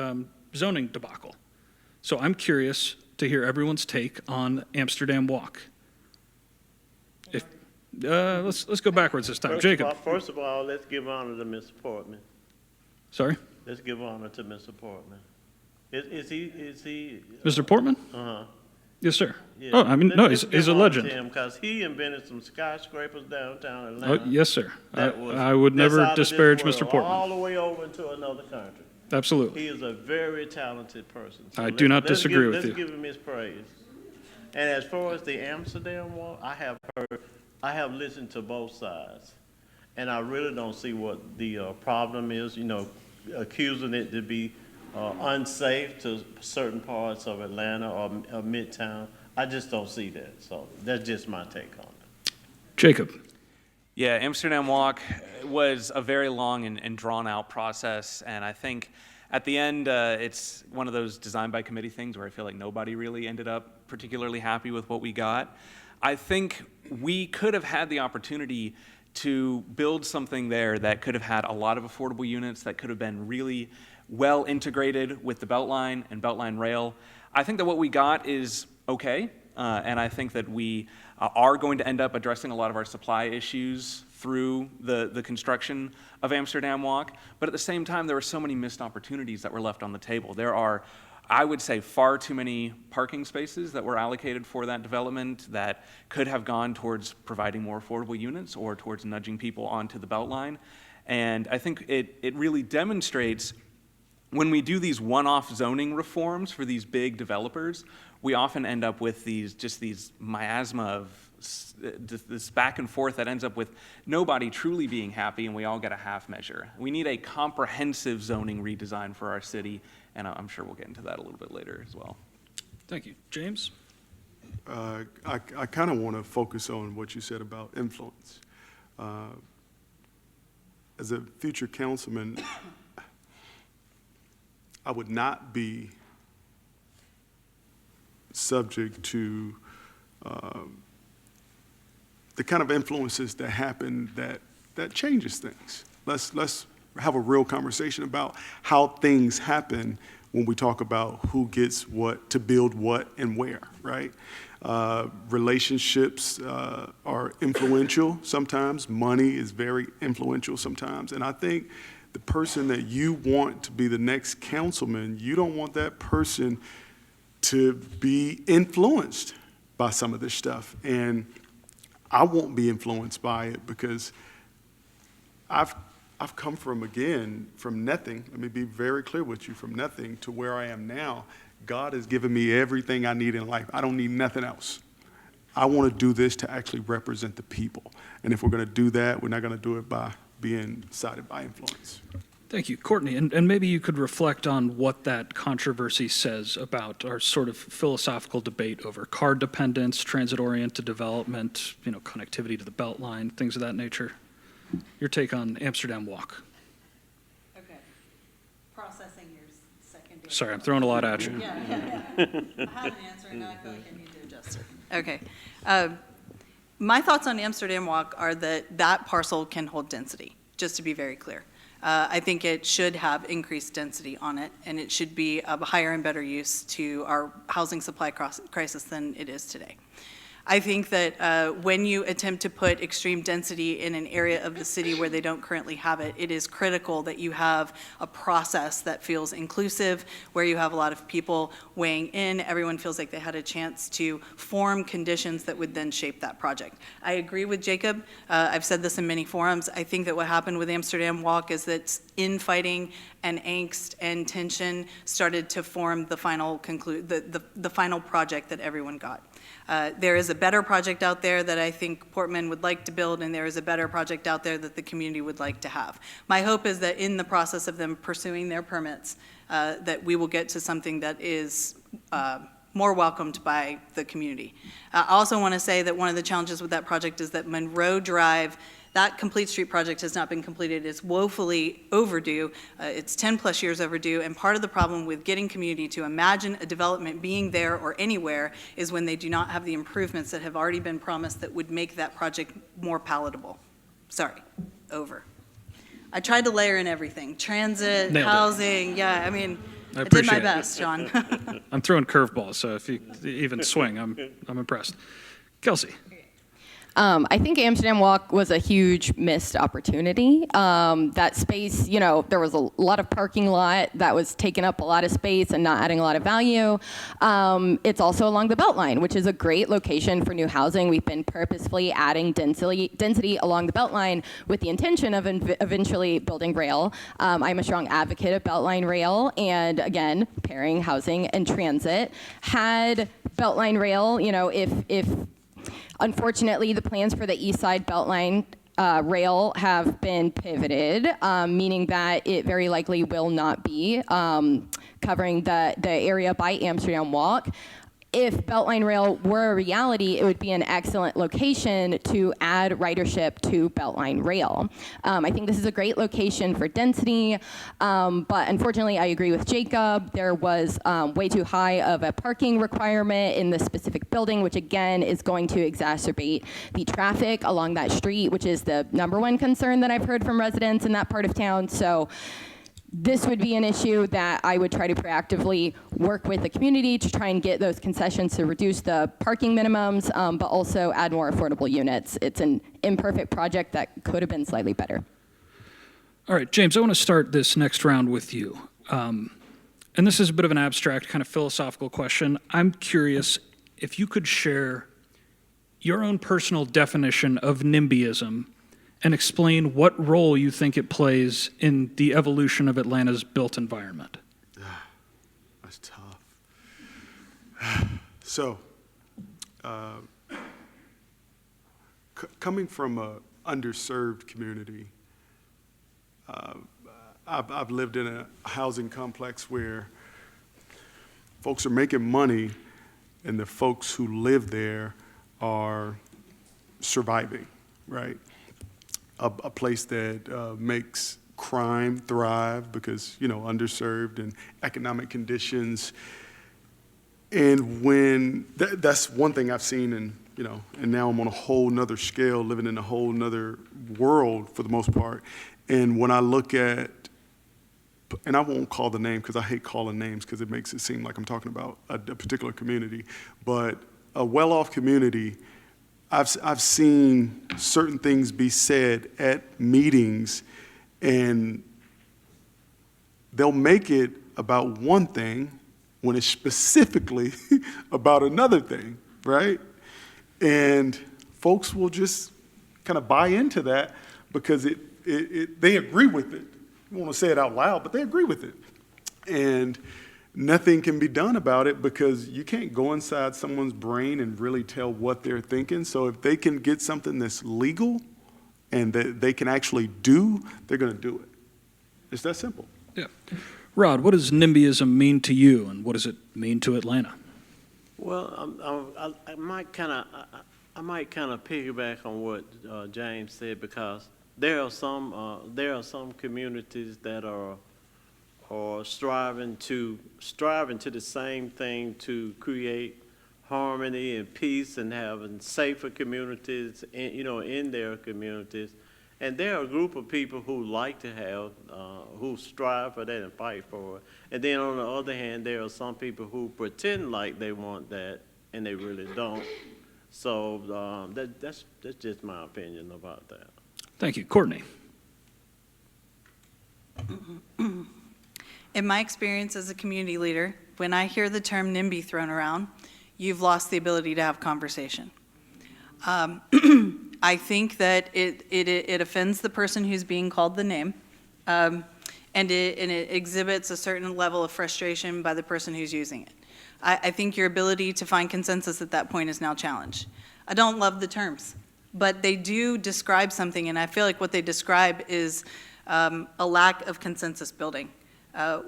zoning debacle. So I'm curious to hear everyone's take on Amsterdam Walk. Let's go backwards this time. Jacob. First of all, let's give honor to Mr. Portman. Sorry? Let's give honor to Mr. Portman. Is he? Mr. Portman? Uh-huh. Yes, sir. Yeah. Oh, I mean, no, Let's he's give a honor legend. to him, because he invented some skyscrapers downtown Oh, Atlanta. yes, sir. That was- I would that's never out of this disparage world, Mr. Portman. all the way over into another country. Absolutely. He is a very talented person. So I do not disagree with you. Let's give him his praise. And as far as the Amsterdam Walk, I have listened to both sides, and I really don't see what the problem is. You know, accusing it to be unsafe to certain parts of Atlanta or Midtown. I just don't see that. So that's just my take on it. Jacob. Yeah, Amsterdam Walk was a very long and drawn-out process, and I think at the end, it's one of those design by committee things where I feel like nobody really ended up particularly happy with what we got. I think we could have had the opportunity to build something there that could have had a lot of affordable units, that could have been really well integrated with the Beltline and Beltline Rail. I think that what we got is okay, and I think that we are going to end up addressing a lot of our supply issues through the construction of Amsterdam Walk. But at the same time, there were so many missed opportunities that were left on the table. There are, I would say, far too many parking spaces that were allocated for that development that could have gone towards providing more affordable units or towards nudging people onto the Beltline. And I think it really demonstrates when we do these one-off zoning reforms for these big developers, we often end up with these miasma of this back and forth that ends up with nobody truly being happy, and we all get a half measure. We need a comprehensive zoning redesign for our city, and I'm sure we'll get into that a little bit later as well. Thank you. James? I kind of want to focus on what you said about influence. As a future councilman, I would not be subject to the kind of influences that happen that changes things. Let's have a real conversation about how things happen when we talk about who gets what, to build what and where, right? Relationships are influential sometimes. Money is very influential sometimes. And I think the person that you want to be the next councilman, you don't want that person to be influenced by some of this stuff. And I won't be influenced by it because I've come from nothing. Let me be very clear with you, from nothing to where I am now. God has given me everything I need in life. I don't need nothing else. I want to do this to actually represent the people. And if we're going to do that, we're not going to do it by being sided by influence. Thank you. Courtney, and maybe you could reflect on what that controversy says about our sort of philosophical debate over car dependence, transit-oriented development, connectivity to the Beltline, things of that nature. Your take on Amsterdam Walk. Okay. Processing your secondary. Sorry, I'm throwing a lot at you. Yeah. I had an answer, and now I feel like I need to adjust it. Okay. My thoughts on Amsterdam Walk are that parcel can hold density, just to be very clear. I think it should have increased density on it, and it should be of higher and better use to our housing supply crisis than it is today. I think that when you attempt to put extreme density in an area of the city where they don't currently have it, it is critical that you have a process that feels inclusive, where you have a lot of people weighing in, everyone feels like they had a chance to form conditions that would then shape that project. I agree with Jacob. I've said this in many forums. I think that what happened with Amsterdam Walk is that infighting and angst and tension started to form the final the final project that everyone got. There is a better project out there that I think Portman would like to build, and there is a better project out there that the community would like to have. My hope is that in the process of them pursuing their permits, that we will get to something that is more welcomed by the community. I also want to say that one of the challenges with that project is that Monroe Drive, that complete street project has not been completed. It's woefully overdue. It's 10 plus years overdue, and part of the problem with getting community to imagine a development being there or anywhere is when they do not have the improvements that have already been promised that would make that project more palatable. Sorry, over. I tried to layer in everything, transit, Nailed it. housing, yeah, I mean, I I did my appreciate it. best, Sean. I'm throwing curveballs, so if you even swing, I'm impressed. Kelsey. I think Amsterdam Walk was a huge missed opportunity. That space, there was a lot of parking lot that was taking up a lot of space and not adding a lot of value. It's also along the Beltline, which is a great location for new housing. We've been purposefully adding density along the Beltline with the intention of eventually building rail. I'm a strong advocate of Beltline rail, and again, pairing housing and transit. Had Beltline rail, if unfortunately the plans for the East Side Beltline rail have been pivoted, meaning that it very likely will not be covering the area by Amsterdam Walk. If Beltline Rail were a reality, it would be an excellent location to add ridership to Beltline Rail. I think this is a great location for density, but unfortunately I agree with Jacob. There was way too high of a parking requirement in the specific building, which again is going to exacerbate the traffic along that street, which is the #1 concern that I've heard from residents in that part of town. So this would be an issue that I would try to proactively work with the community to try and get those concessions to reduce the parking minimums, but also add more affordable units. It's an imperfect project that could have been slightly better. All right, James, I want to start this next round with you. And this is a bit of an abstract kind of philosophical question. I'm curious if you could share your own personal definition of NIMBYism and explain what role you think it plays in the evolution of Atlanta's built environment. That's tough. So, coming from an underserved community, I've lived in a housing complex where folks are making money and the folks who live there are surviving, right? A place that makes crime thrive because, underserved and economic conditions. And when, that's one thing I've seen and now I'm on a whole nother scale, living in a whole nother world for the most part. And when I look at, and I won't call the name because I hate calling names because it makes it seem like I'm talking about a particular community, but a well-off community, I've seen certain things be said at meetings, and they'll make it about one thing when it's specifically about another thing, right? And folks will just kind of buy into that because they agree with it. I don't want to say it out loud, but they agree with it. And nothing can be done about it because you can't go inside someone's brain and really tell what they're thinking. So if they can get something that's legal and that they can actually do, they're going to do it. It's that simple. Yeah. Rod, what does NIMBYism mean to you, and what does it mean to Atlanta? Well, I might kind of piggyback on what James said, because there are some communities that are striving to the same thing, to create harmony and peace and having safer communities, in their communities. And there are a group of people who like to have, who strive for that and fight for it. And then on the other hand, there are some people who pretend like they want that and they really don't. So that's just my opinion about that. Thank you. Courtney. In my experience as a community leader, when I hear the term NIMBY thrown around, you've lost the ability to have conversation. I think that it offends the person who's being called the name, and it exhibits a certain level of frustration by the person who's using it. I think your ability to find consensus at that point is now challenged. I don't love the terms, but they do describe something, and I feel like what they describe is a lack of consensus building.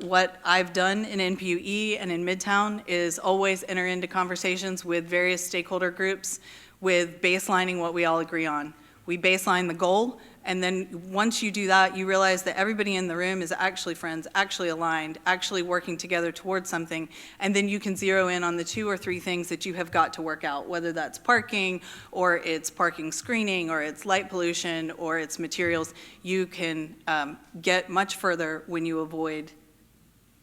What I've done in NPUE and in Midtown is always enter into conversations with various stakeholder groups with baselining what we all agree on. We baseline the goal, and then once you do that, you realize that everybody in the room is actually friends, actually aligned, actually working together towards something, and then you can zero in on the 2 or 3 things that you have got to work out, whether that's parking, or it's parking screening, or it's light pollution, or it's materials. You can get much further when you avoid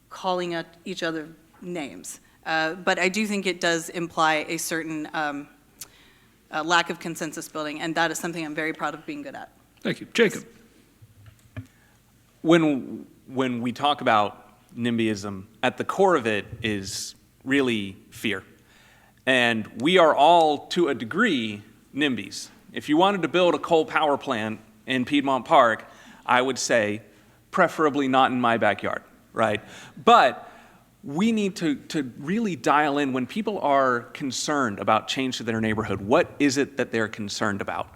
calling out each other names. But I do think it does imply a certain lack of consensus building, and that is something I'm very proud of being good at. Thank you. Jacob. When we talk about NIMBYism, at the core of it is really fear. And we are all, to a degree, NIMBYs. If you wanted to build a coal power plant in Piedmont Park, I would say, preferably not in my backyard, right? But we need to really dial in when people are concerned about change to their neighborhood. What is it that they're concerned about?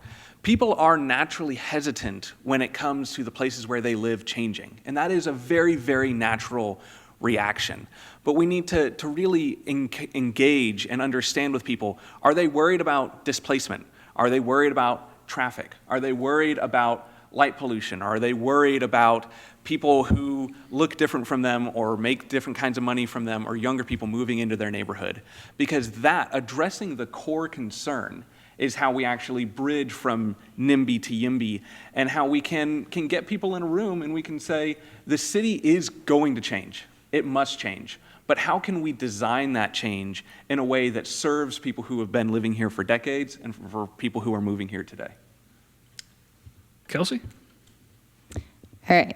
People are naturally hesitant when it comes to the places where they live changing. And that is a very, very natural reaction. But we need to really engage and understand with people. Are they worried about displacement? Are they worried about traffic? Are they worried about light pollution? Are they worried about people who look different from them or make different kinds of money from them, or younger people moving into their neighborhood? Because that, addressing the core concern, is how we actually bridge from NIMBY to YIMBY, and how we can get people in a room and we can say, the city is going to change. It must change. But how can we design that change in a way that serves people who have been living here for decades and for people who are moving here today? Kelsey? All right.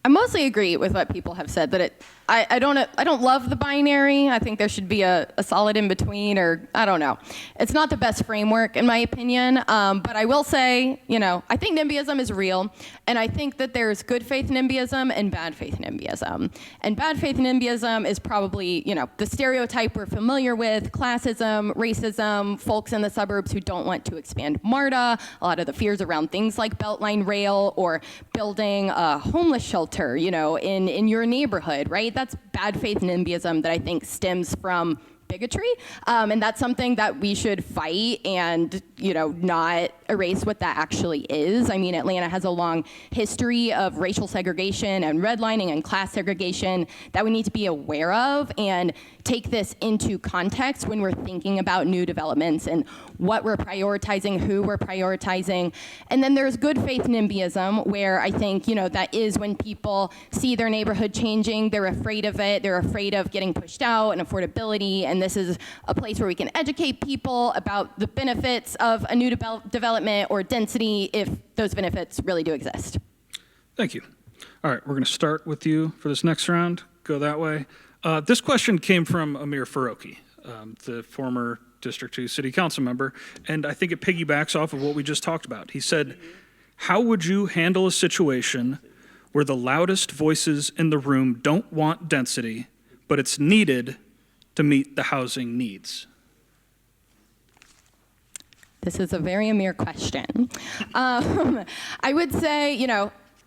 I mostly agree with what people have said, that I don't love the binary. I think there should be a solid in between, or I don't know. It's not the best framework in my opinion, but I will say, I think NIMBYism is real, and I think that there's good faith NIMBYism and bad faith NIMBYism. And bad faith NIMBYism is probably, the stereotype we're familiar with: classism, racism, folks in the suburbs who don't want to expand MARTA, a lot of the fears around things like Beltline Rail or building a homeless shelter, in your neighborhood, right? That's bad faith NIMBYism that I think stems from bigotry, and that's something that we should fight and, not erase what that actually is. I mean, Atlanta has a long history of racial segregation and redlining and class segregation that we need to be aware of and take this into context when we're thinking about new developments and what we're prioritizing, who we're prioritizing. And then there's good faith NIMBYism, where I think, that is when people see their neighborhood changing, they're afraid of it, they're afraid of getting pushed out and affordability, and this is a place where we can educate people about the benefits of a new development or density, if those benefits really do exist. Thank you. All right, we're going to start with you for this next round. Go that way. This question came from Amir Faroqi, the former District 2 City Council member, and I think it piggybacks off of what we just talked about. He said, how would you handle a situation where the loudest voices in the room don't want density, but it's needed to meet the housing needs? This is a very Amir question. I would say,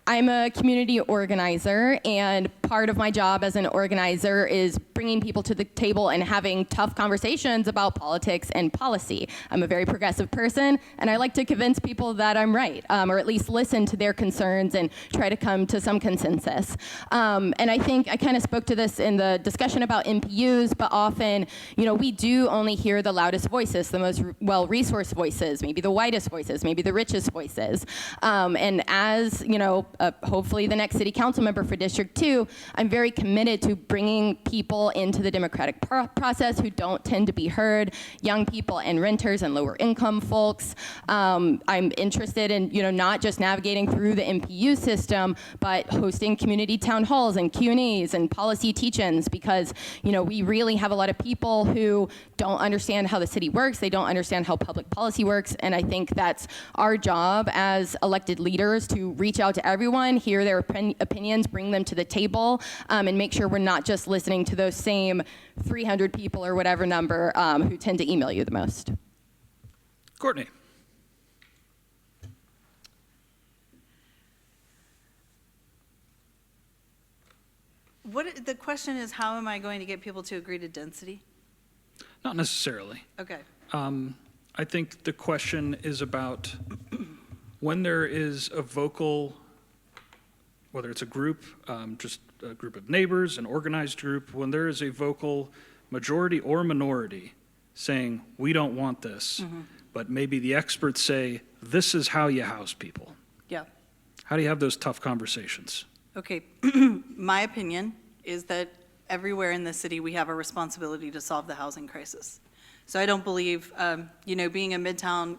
I'm a community organizer, and part of my job as an organizer is bringing people to the table and having tough conversations about politics and policy. I'm a very progressive person, and I like to convince people that I'm right, or at least listen to their concerns and try to come to some consensus. And I think I kind of spoke to this in the discussion about MPUs, but often, we do only hear the loudest voices, the most well-resourced voices, maybe the whitest voices, maybe the richest voices. And as, hopefully the next city council member for District 2, I'm very committed to bringing people into the democratic process who don't tend to be heard, young people and renters and lower income folks. I'm interested in, not just navigating through the MPU system, but hosting community town halls and Q&As and policy teach-ins, because, we really have a lot of people who don't understand how the city works. They don't understand how public policy works. And I think that's our job as elected leaders, to reach out to everyone, hear their opinions, bring them to the table, and make sure we're not just listening to those same 300 people or whatever number who tend to email you the most. Courtney. The question is, how am I going to get people to agree to density? Not necessarily. Okay. I think the question is about when there is a vocal, whether it's a group, just a group of neighbors, an organized group, when there is a vocal majority or minority saying, we don't want this, but maybe the experts say, this is how you house people. Yeah. How do you have those tough conversations? Okay. My opinion is that everywhere in the city we have a responsibility to solve the housing crisis. So I don't believe, being a Midtown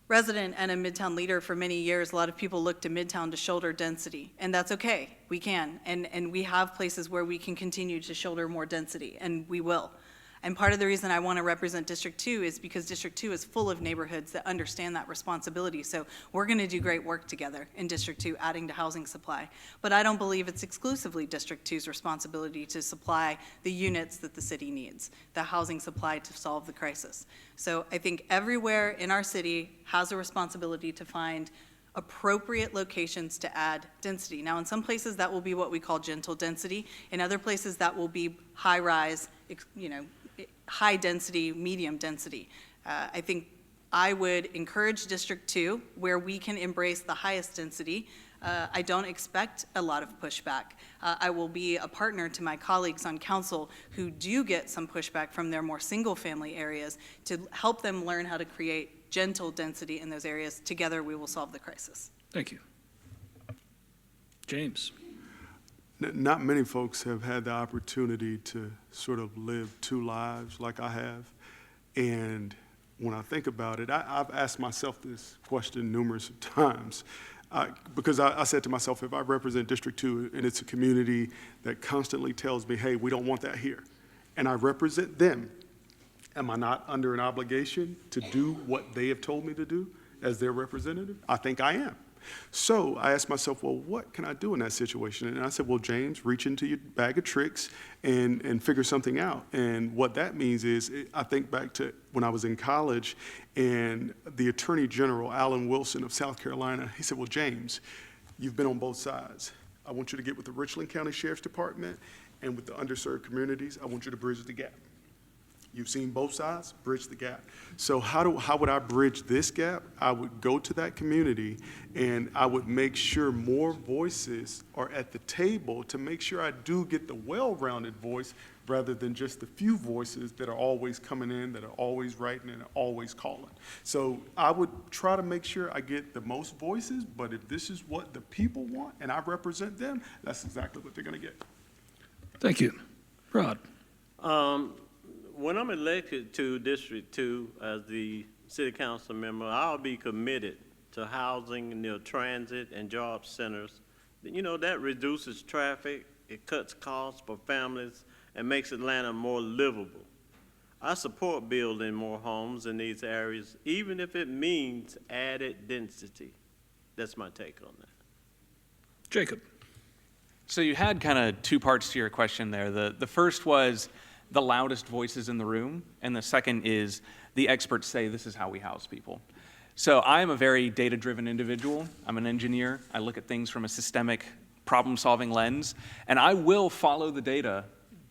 resident and a Midtown leader for many years, a lot of people look to Midtown to shoulder density, and that's okay. We can, and we have places where we can continue to shoulder more density, and we will. And part of the reason I want to represent District 2 is because District 2 is full of neighborhoods that understand that responsibility. So we're going to do great work together in District 2, adding to housing supply. But I don't believe it's exclusively District 2's responsibility to supply the units that the city needs, the housing supply to solve the crisis. So I think everywhere in our city has a responsibility to find appropriate locations to add density. Now, in some places, that will be what we call gentle density. In other places, that will be high-rise, high density, medium density. I think I would encourage District 2, where we can embrace the highest density. I don't expect a lot of pushback. I will be a partner to my colleagues on council who do get some pushback from their more single-family areas to help them learn how to create gentle density in those areas. Together, we will solve the crisis. Thank you. James. Not many folks have had the opportunity to sort of live two lives like I have. And when I think about it, I've asked myself this question numerous times. Because I said to myself, if I represent District 2 and it's a community that constantly tells me, hey, we don't want that here, and I represent them, am I not under an obligation to do what they have told me to do as their representative? I think I am. So I asked myself, well, what can I do in that situation? And I said, well, James, reach into your bag of tricks and figure something out. And what that means is, I think back to when I was in college, and the Attorney General, Alan Wilson of South Carolina, he said, well, James, you've been on both sides. I want you to get with the Richland County Sheriff's Department and with the underserved communities. I want you to bridge the gap. You've seen both sides, bridge the gap. So how would I bridge this gap? I would go to that community and I would make sure more voices are at the table to make sure I do get the well-rounded voice rather than just the few voices that are always coming in, that are always writing and are always calling. So I would try to make sure I get the most voices, but if this is what the people want and I represent them, that's exactly what they're gonna get. Thank you. Rod. When I'm elected to District 2 as the city council member, I'll be committed to housing near transit and job centers. That reduces traffic, it cuts costs for families, and makes Atlanta more livable. I support building more homes in these areas, even if it means added density. That's my take on that. Jacob. So you had kind of two parts to your question there. The first was the loudest voices in the room, and the second is the experts say this is how we house people. So I am a very data-driven individual. I'm an engineer. I look at things from a systemic problem-solving lens, and I will follow the data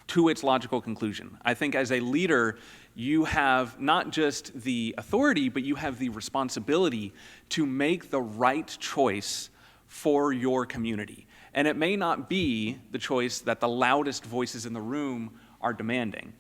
to its logical conclusion. I think as a leader, you have not just the authority, but you have the responsibility to make the right choice for your community. And it may not be the choice that the loudest voices in the room are demanding.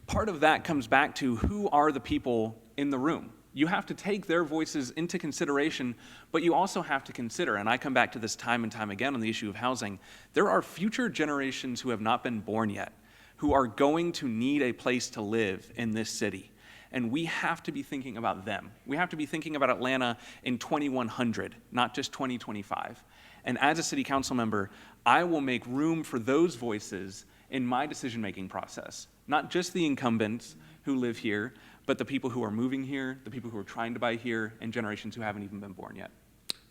Part of that comes back to who are the people in the room. You have to take their voices into consideration, but you also have to consider, and I come back to this time and time again on the issue of housing, there are future generations who have not been born yet, who are going to need a place to live in this city. And we have to be thinking about them. We have to be thinking about Atlanta in 2100, not just 2025. And as a city council member, I will make room for those voices in my decision-making process, not just the incumbents who live here, but the people who are moving here, the people who are trying to buy here, and generations who haven't even been born yet.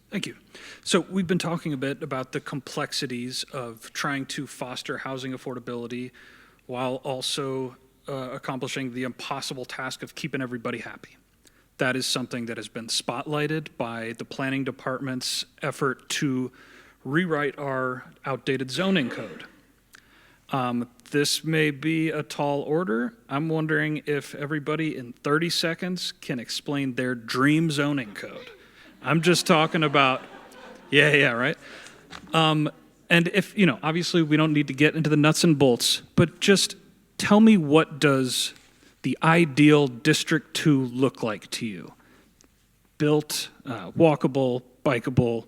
Thank you. So we've been talking a bit about the complexities of trying to foster housing affordability while also accomplishing the impossible task of keeping everybody happy. That is something that has been spotlighted by the planning department's effort to rewrite our outdated zoning code. This may be a tall order. I'm wondering if everybody in 30 seconds can explain their dream zoning code. I'm just talking about, right? And if, obviously we don't need to get into the nuts and bolts, but just tell me, what does the ideal District 2 look like to you? Built, walkable, bikeable,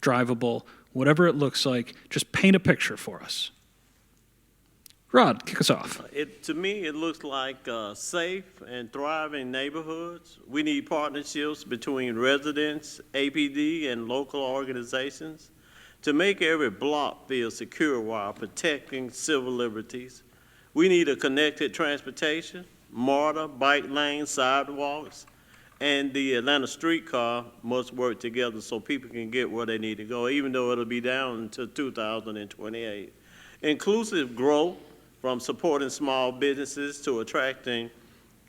drivable, whatever it looks like, just paint a picture for us. Rod, kick us off. To me, it looks like safe and thriving neighborhoods. We need partnerships between residents, APD, and local organizations to make every block feel secure while protecting civil liberties. We need a connected transportation, MARTA, bike lanes, sidewalks, and the Atlanta streetcar must work together so people can get where they need to go, even though it'll be down until 2028. Inclusive growth, from supporting small businesses to attracting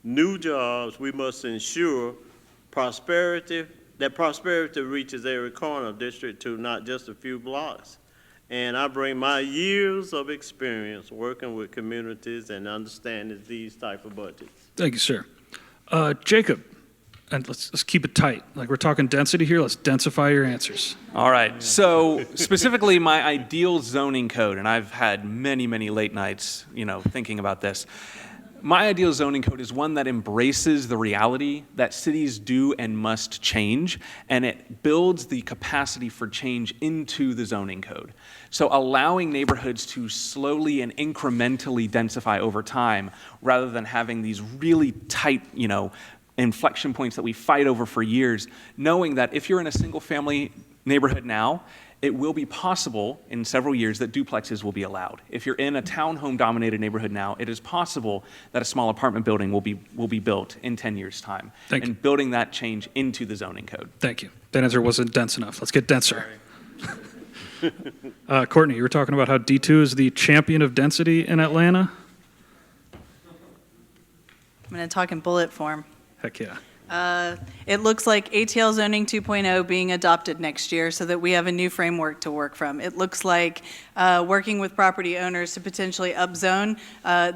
new jobs, we must ensure that prosperity reaches every corner of District 2, not just a few blocks. And I bring my years of experience working with communities and understanding these type of budgets. Thank you, sir. Jacob, and let's keep it tight. Like we're talking density here, let's densify your answers. All right. So specifically, my ideal zoning code, and I've had many, many late nights, thinking about this. My ideal zoning code is one that embraces the reality that cities do and must change, and it builds the capacity for change into the zoning code. So allowing neighborhoods to slowly and incrementally densify over time, rather than having these really tight, inflection points that we fight over for years, knowing that if you're in a single-family neighborhood now, it will be possible in several years that duplexes will be allowed. If you're in a townhome-dominated neighborhood now, it is possible that a small apartment building will be built in 10 years' time. Thank you. And building that change into the zoning code. Thank you. That answer wasn't dense enough. Let's get denser. Courtney, you were talking about how D2 is the champion of density in Atlanta. I'm going to talk in bullet form. Heck yeah. It looks like ATL zoning 2.0 being adopted next year so that we have a new framework to work from. It looks like working with property owners to potentially upzone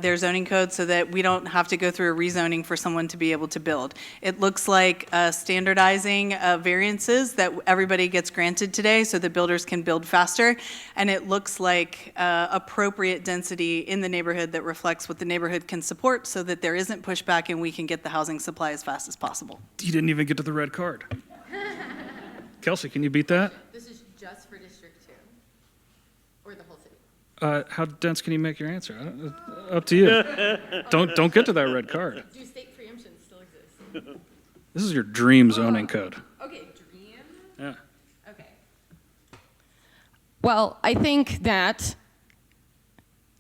their zoning code so that we don't have to go through a rezoning for someone to be able to build. It looks like standardizing variances that everybody gets granted today so that builders can build faster. And it looks like appropriate density in the neighborhood that reflects what the neighborhood can support so that there isn't pushback and we can get the housing supply as fast as possible. You didn't even get to the red card. Kelsey, can you beat that? This is just for District 2, or the whole city? How dense can you make your answer? Up to you. Don't get to that red card. Do state preemption still exist? This is your dream zoning code. Okay, dream? Yeah. Okay. Well, I think that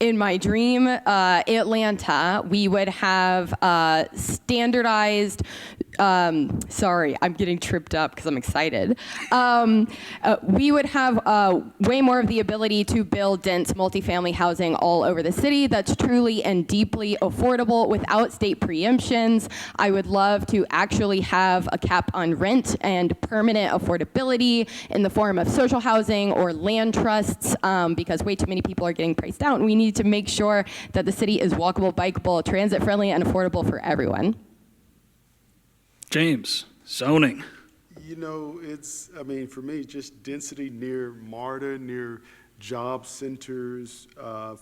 in my dream Atlanta, we would have standardized, sorry, I'm getting tripped up because I'm excited. We would have way more of the ability to build dense multifamily housing all over the city that's truly and deeply affordable without state preemptions. I would love to actually have a cap on rent and permanent affordability in the form of social housing or land trusts because way too many people are getting priced out, and we need to make sure that the city is walkable, bikeable, transit-friendly, and affordable for everyone. James, zoning. For me, just density near MARTA, near job centers,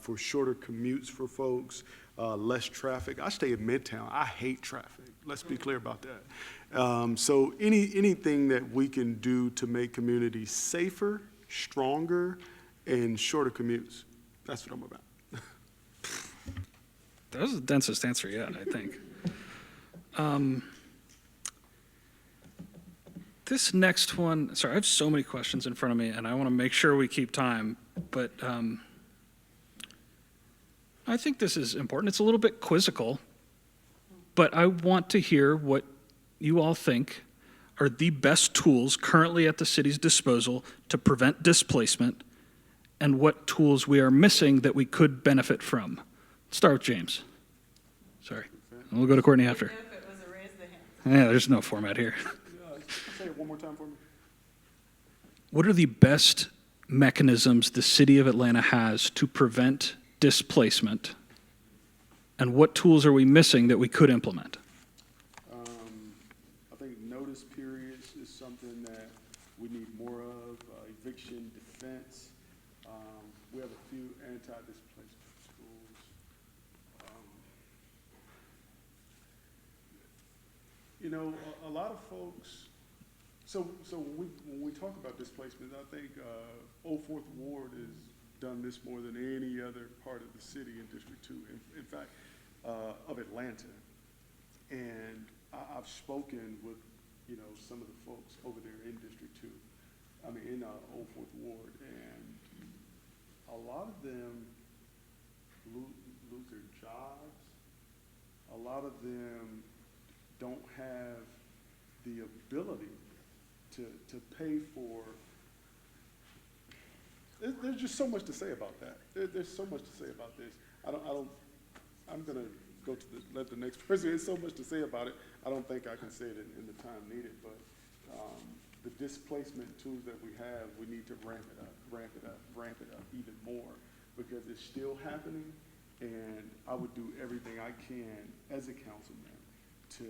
for shorter commutes for folks, less traffic. I stay in Midtown. I hate traffic. Let's be clear about that. So anything that we can do to make communities safer, stronger, and shorter commutes, that's what I'm about. That was the densest answer yet, I think. This next one, sorry, I have so many questions in front of me, and I want to make sure we keep time, but I think this is important. It's a little bit quizzical, but I want to hear what you all think are the best tools currently at the city's disposal to prevent displacement, and what tools we are missing that we could benefit from. Start with James. Sorry. And we'll go to Courtney after. If it was a raise the hand. Yeah, there's no format here. Say it one more time for me. What are the best mechanisms the city of Atlanta has to prevent displacement? And what tools are we missing that we could implement? I think notice periods is something that we need more of, eviction defense. We have a few anti-displacement schools. A lot of folks, so when we talk about displacement, I think 04th Ward is done this more than any other part of the city in District 2, in fact, of Atlanta. And I've spoken with, you know, some of the folks over there in District 2, I mean, in Old Fourth Ward, and a lot of them lose their jobs. A lot of them don't have the ability to pay for. There's just so much to say about that. There's so much to say about this. I'm gonna go to let the next person. There's so much to say about it. I don't think I can say it in the time needed, but the displacement tools that we have, we need to ramp it up even more, because it's still happening, and I would do everything I can as a councilman to,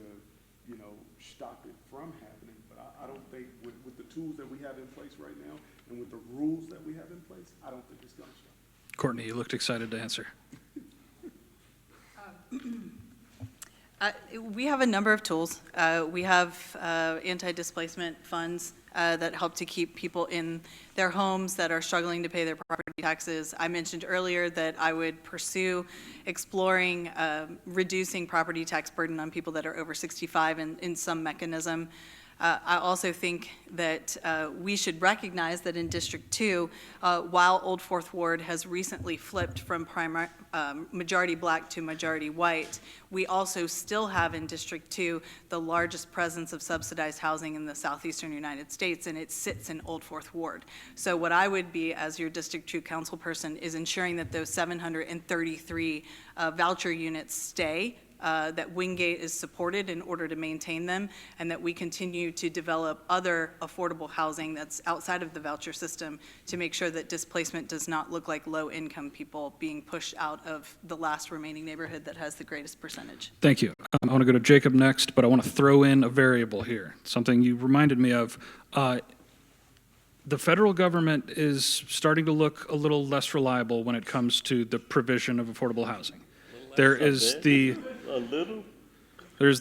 you know, stop it from happening. But I don't think with the tools that we have in place right now and with the rules that we have in place, I don't think it's gonna stop. Courtney, you looked excited to answer. We have a number of tools. We have anti-displacement funds that help to keep people in their homes that are struggling to pay their property taxes. I mentioned earlier that I would pursue exploring reducing property tax burden on people that are over 65 in some mechanism. I also think that we should recognize that in District 2, while Old Fourth Ward has recently flipped from majority black to majority white, we also still have in District 2 the largest presence of subsidized housing in the southeastern United States, and it sits in Old Fourth Ward. So what I would be, as your District 2 council person, is ensuring that those 733 voucher units stay, that Wingate is supported in order to maintain them, and that we continue to develop other affordable housing that's outside of the voucher system to make sure that displacement does not look like low-income people being pushed out of the last remaining neighborhood that has the greatest percentage. Thank you. I want to go to Jacob next, but I want to throw in a variable here, something you reminded me of. The federal government is starting to look a little less reliable when it comes to the provision of affordable housing. There's the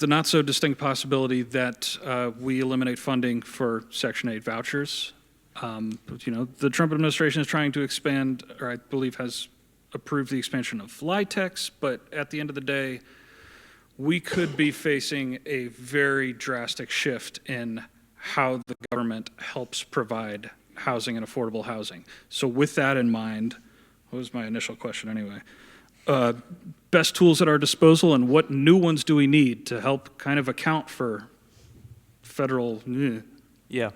not so distinct possibility that we eliminate funding for Section 8 vouchers. You know, the Trump administration is trying to expand, or I believe has approved the expansion of LIHTCs, but at the end of the day, we could be facing a very drastic shift in how the government helps provide housing and affordable housing. So with that in mind, what was my initial question anyway? Best tools at our disposal, and what new ones do we need to help kind of account for federal? Yeah.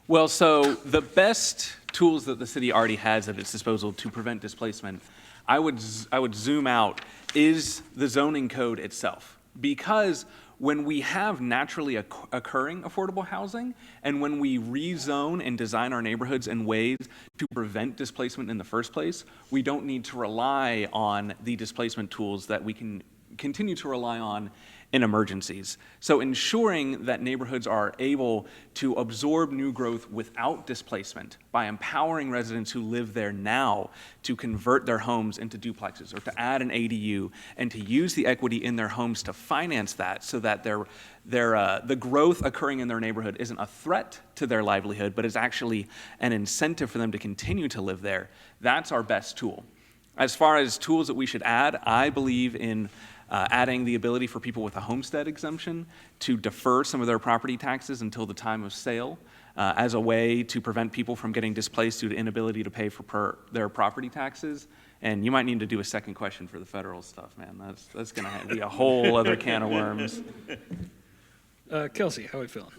Well, so the best tools that the city already has at its disposal to prevent displacement, I would zoom out, is the zoning code itself. Because when we have naturally occurring affordable housing, and when we rezone and design our neighborhoods in ways to prevent displacement in the first place, we don't need to rely on the displacement tools that we can continue to rely on in emergencies. So ensuring that neighborhoods are able to absorb new growth without displacement by empowering residents who live there now to convert their homes into duplexes or to add an ADU and to use the equity in their homes to finance that, so that the growth occurring in their neighborhood isn't a threat to their livelihood, but is actually an incentive for them to continue to live there. That's our best tool. As far as tools that we should add, I believe in adding the ability for people with a homestead exemption to defer some of their property taxes until the time of sale, as a way to prevent people from getting displaced due to inability to pay for their property taxes. And you might need to do a second question for the federal stuff, man. That's going to be a whole other can of worms. Kelsey, how are we feeling?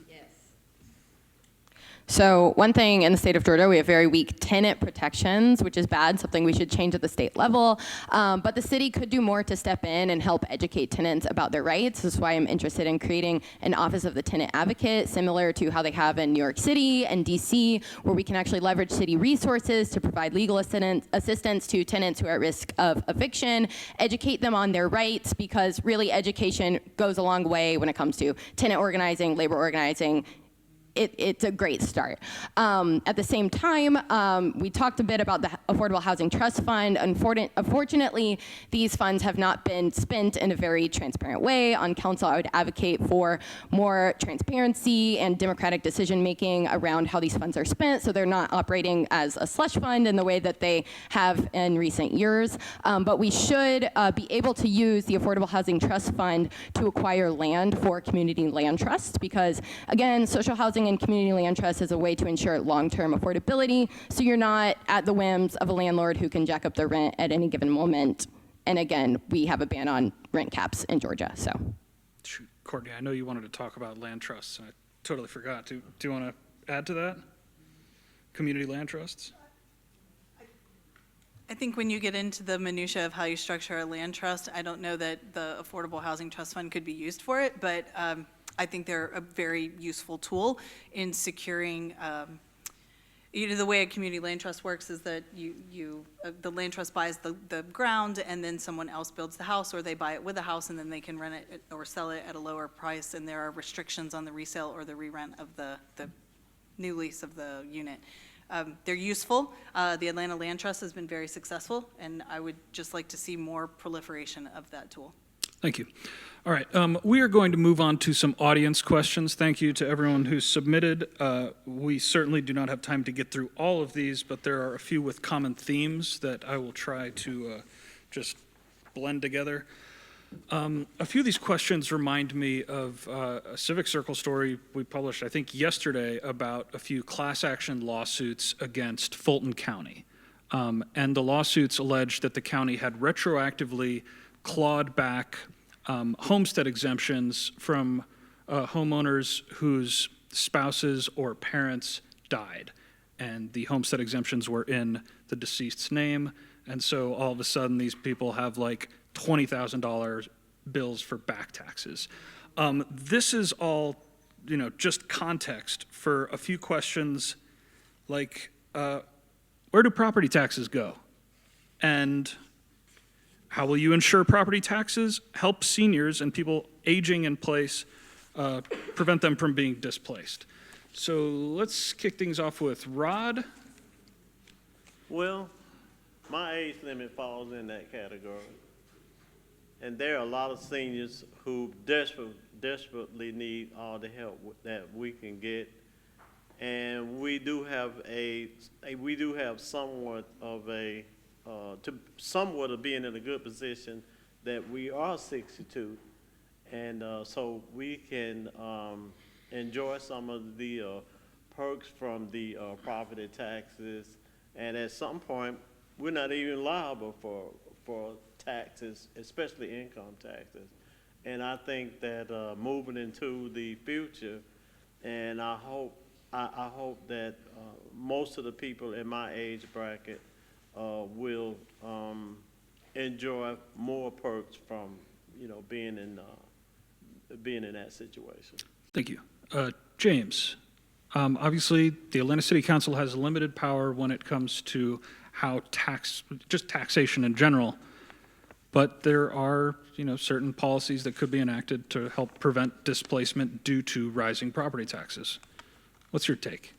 So one thing in the state of Georgia, we have very weak tenant protections, which is bad, something we should change at the state level. But the city could do more to step in and help educate tenants about their rights. This is why I'm interested in creating an Office of the Tenant Advocate, similar to how they have in New York City and DC, where we can actually leverage city resources to provide legal assistance to tenants who are at risk of eviction, educate them on their rights, because really education goes a long way when it comes to tenant organizing, labor organizing, it's a great start. At the same time, we talked a bit about the Affordable Housing Trust Fund. Unfortunately, these funds have not been spent in a very transparent way. On council, I would advocate for more transparency and democratic decision-making around how these funds are spent, so they're not operating as a slush fund in the way that they have in recent years. But we should be able to use the Affordable Housing Trust Fund to acquire land for community land trusts, because again, social housing and community land trust is a way to ensure long-term affordability, so you're not at the whims of a landlord who can jack up their rent at any given moment. And again, we have a ban on rent caps in Georgia, so. Shoot, Courtney, I know you wanted to talk about land trusts, and I totally forgot. Do you want to add to that? Community land trusts? I think when you get into the minutia of how you structure a land trust, I don't know that the Affordable Housing Trust Fund could be used for it, but I think they're a very useful tool in securing, the way a community land trust works is that the land trust buys the ground, and then someone else builds the house, or they buy it with a house, and then they can rent it or sell it at a lower price, and there are restrictions on the resale or the re-rent of the new lease of the unit. They're useful. The Atlanta Land Trust has been very successful, and I would just like to see more proliferation of that tool. Thank you. All right, we are going to move on to some audience questions. Thank you to everyone who submitted. We certainly do not have time to get through all of these, but there are a few with common themes that I will try to just blend together. A few of these questions remind me of a Civic Circle story we published, I think, yesterday about a few class action lawsuits against Fulton County. And the lawsuits alleged that the county had retroactively clawed back homestead exemptions from homeowners whose spouses or parents died. And the homestead exemptions were in the deceased's name. And so all of a sudden, these people have like $20,000 bills for back taxes. This is all, just context for a few questions like, where do property taxes go? And how will you ensure property taxes help seniors and people aging in place prevent them from being displaced? So let's kick things off with Rod. Well, my age limit falls in that category. And there are a lot of seniors who desperately need all the help that we can get. And we do have somewhat of being in a good position that we are 62. And so we can enjoy some of the perks from the property taxes. And at some point, we're not even liable for taxes, especially income taxes. And I think that moving into the future, and I hope that most of the people in my age bracket will enjoy more perks from being in that situation. Thank you. James, obviously the Atlanta City Council has limited power when it comes to how taxation in general, but there are certain policies that could be enacted to help prevent displacement due to rising property taxes. What's your take?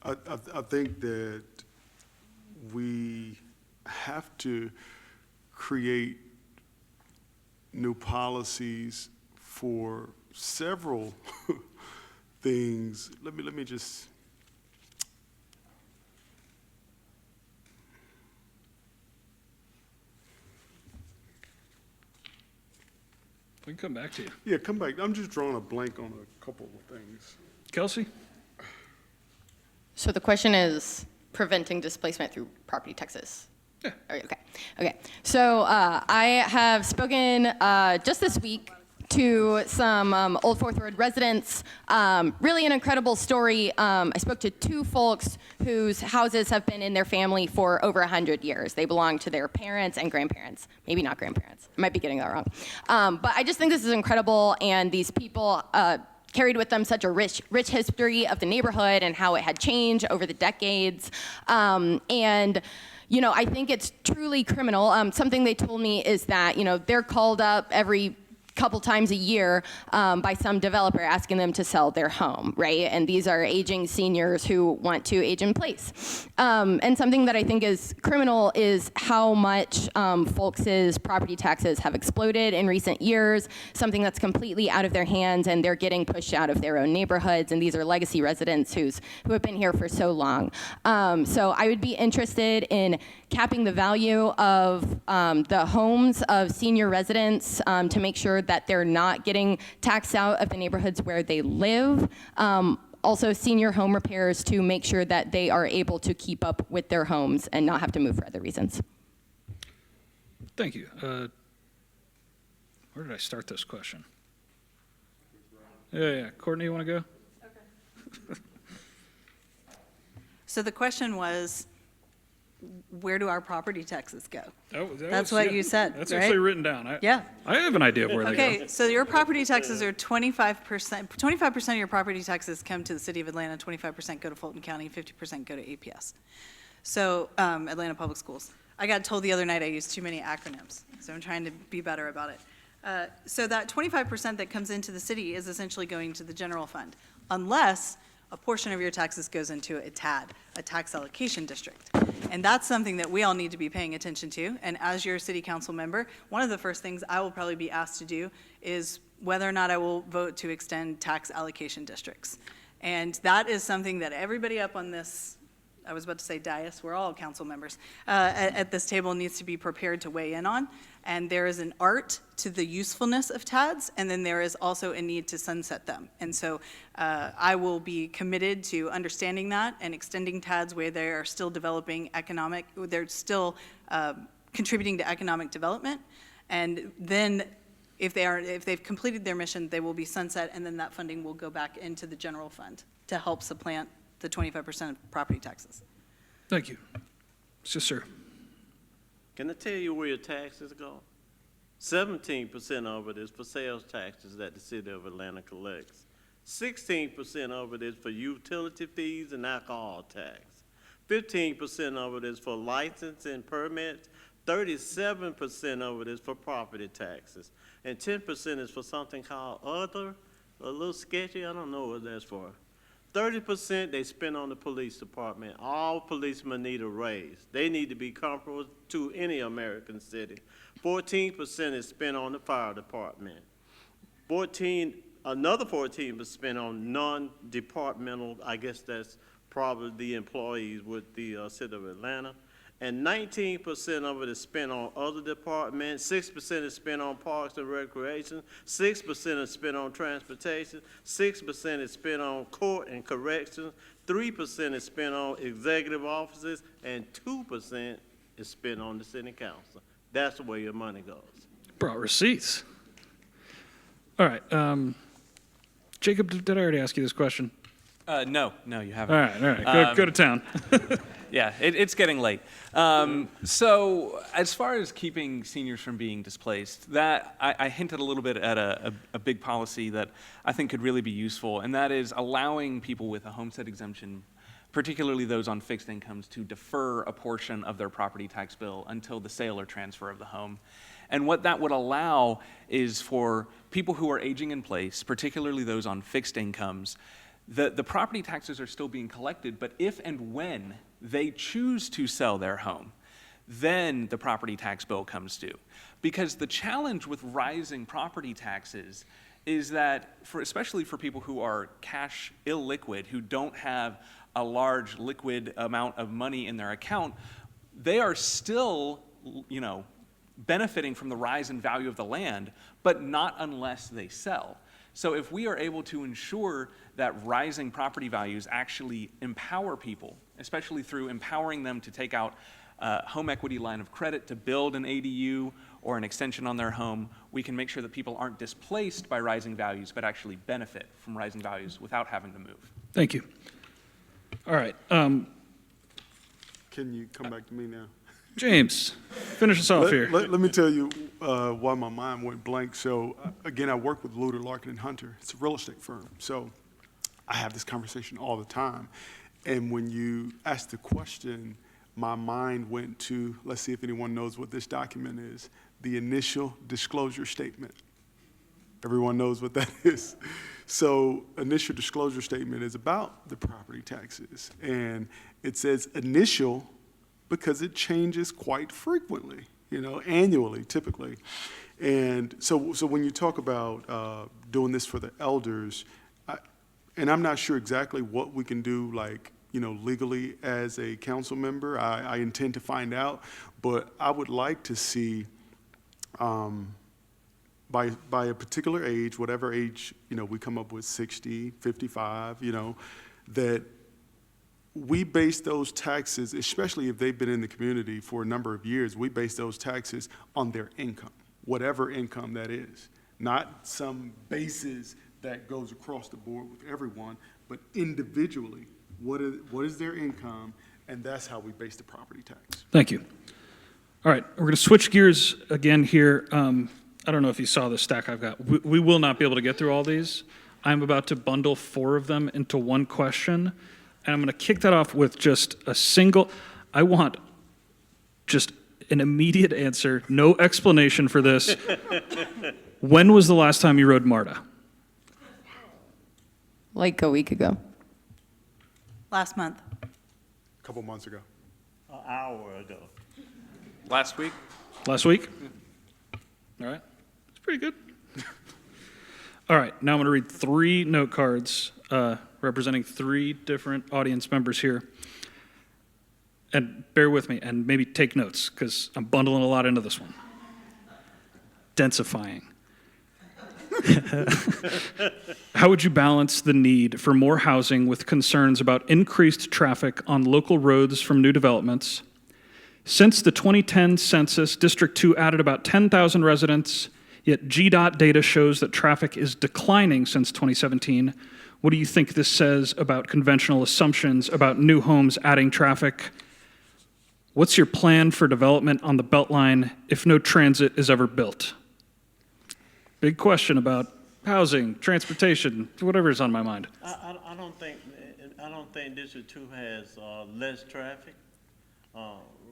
I think that we have to create new policies for several things. Let me just. We can come back to you. Yeah, come back. I'm just drawing a blank on a couple of things. Kelsey? So the question is preventing displacement through property taxes. Yeah. Okay. So I have spoken just this week to some Old Fourth Ward residents. Really an incredible story. I spoke to two folks whose houses have been in their family for over 100 years. They belong to their parents and grandparents. Maybe not grandparents. I might be getting that wrong. But I just think this is incredible, and these people carried with them such a rich history of the neighborhood and how it had changed over the decades. And I think it's truly criminal. Something they told me is that, they're called up every couple times a year by some developer asking them to sell their home, right? And these are aging seniors who want to age in place. And something that I think is criminal is how much folks' property taxes have exploded in recent years, something that's completely out of their hands, and they're getting pushed out of their own neighborhoods, and these are legacy residents who have been here for so long. So I would be interested in capping the value of the homes of senior residents to make sure that they're not getting taxed out of the neighborhoods where they live. Also, senior home repairs to make sure that they are able to keep up with their homes and not have to move for other reasons. Thank you. Where did I start this question? Yeah. Courtney, you want to go? Okay. So the question was, where do our property taxes go? That's what you said, That's right? actually written down. Yeah. I have an idea of where they go. Okay, so your property taxes are 25%. 25% of your property taxes come to the city of Atlanta, 25% go to Fulton County, 50% go to APS. So, Atlanta Public Schools. I got told the other night I used too many acronyms, so I'm trying to be better about it. So that 25% that comes into the city is essentially going to the general fund, unless a portion of your taxes goes into a TAD, a tax allocation district. And that's something that we all need to be paying attention to. And as your city council member, one of the first things I will probably be asked to do is whether or not I will vote to extend tax allocation districts. And that is something that everybody up on this, I was about to say dais, we're all council members, at this table needs to be prepared to weigh in on. And there is an art to the usefulness of TADs, and then there is also a need to sunset them. And so I will be committed to understanding that and extending TADs where they are still developing they're still contributing to economic development. And then if they've completed their mission, they will be sunset, and then that funding will go back into the general fund to help supplant the 25% of property taxes. Thank you. Yes, sir. Can I tell you where your taxes go? 17% of it is for sales taxes that the city of Atlanta collects. 16% of it is for utility fees and alcohol tax. 15% of it is for license and permits. 37% of it is for property taxes. And 10% is for something called other, a little sketchy, I don't know what that's for. 30% they spend on the police department. All policemen need a raise. They need to be comparable to any American city. 14% is spent on the fire department. Another 14% is spent on non-departmental, I guess that's probably the employees with the city of Atlanta. And 19% of it is spent on other departments, 6% is spent on parks and recreation, 6% is spent on transportation, 6% is spent on court and corrections, 3% is spent on executive offices, and 2% is spent on the city council. That's where your money goes. Brought receipts. All right. Jacob, did I already ask you this question? No, you haven't. All right. Go to town. Yeah, it's getting late. So as far as keeping seniors from being displaced, that I hinted a little bit at a big policy that I think could really be useful, and that is allowing people with a homestead exemption, particularly those on fixed incomes, to defer a portion of their property tax bill until the sale or transfer of the home. And what that would allow is for people who are aging in place, particularly those on fixed incomes, the property taxes are still being collected, but if and when they choose to sell their home, then the property tax bill comes due. Because the challenge with rising property taxes is that, especially for people who are cash illiquid, who don't have a large liquid amount of money in their account, they are still, benefiting from the rise in value of the land, but not unless they sell. So if we are able to ensure that rising property values actually empower people, especially through empowering them to take out a home equity line of credit to build an ADU or an extension on their home, we can make sure that people aren't displaced by rising values, but actually benefit from rising values without having to move. Thank you. All right. Can you come back to me now? James, finish us off here. Let me tell you why my mind went blank. So, again, I work with Luder, Larkin, and Hunter. It's a real estate firm. So I have this conversation all the time. And when you asked the question, my mind went to, let's see if anyone knows what this document is, the initial disclosure statement. Everyone knows what that is. So initial disclosure statement is about the property taxes. And it says initial because it changes quite frequently, annually typically. And so when you talk about doing this for the elders, and I'm not sure exactly what we can do, legally as a council member. I intend to find out, but I would like to see, by a particular age, whatever age, we come up with 60, 55, that we base those taxes, especially if they've been in the community for a number of years, we base those taxes on their income, whatever income that is. Not some basis that goes across the board with everyone, but individually, what is their income, and that's how we base the property tax. Thank you. All right, we're going to switch gears again here. I don't know if you saw the stack I've got. We will not be able to get through all these. I'm about to bundle 4 of them into one question, and I'm going to kick that off with just a single. I want just an immediate answer, no explanation for this. When was the last time you rode MARTA? Like a week ago. Last month. A couple months ago. An hour ago. Last week? Last week? All right. It's pretty good. All right. Now I'm going to read 3 note cards representing 3 different audience members here. And bear with me and maybe take notes because I'm bundling a lot into this one. Densifying. How would you balance the need for more housing with concerns about increased traffic on local roads from new developments? Since the 2010 census, District 2 added about 10,000 residents, yet GDOT data shows that traffic is declining since 2017. What do you think this says about conventional assumptions about new homes adding traffic? What's your plan for development on the Beltline if no transit is ever built? Big question about housing, transportation, whatever's on my mind. I don't think District 2 has less traffic.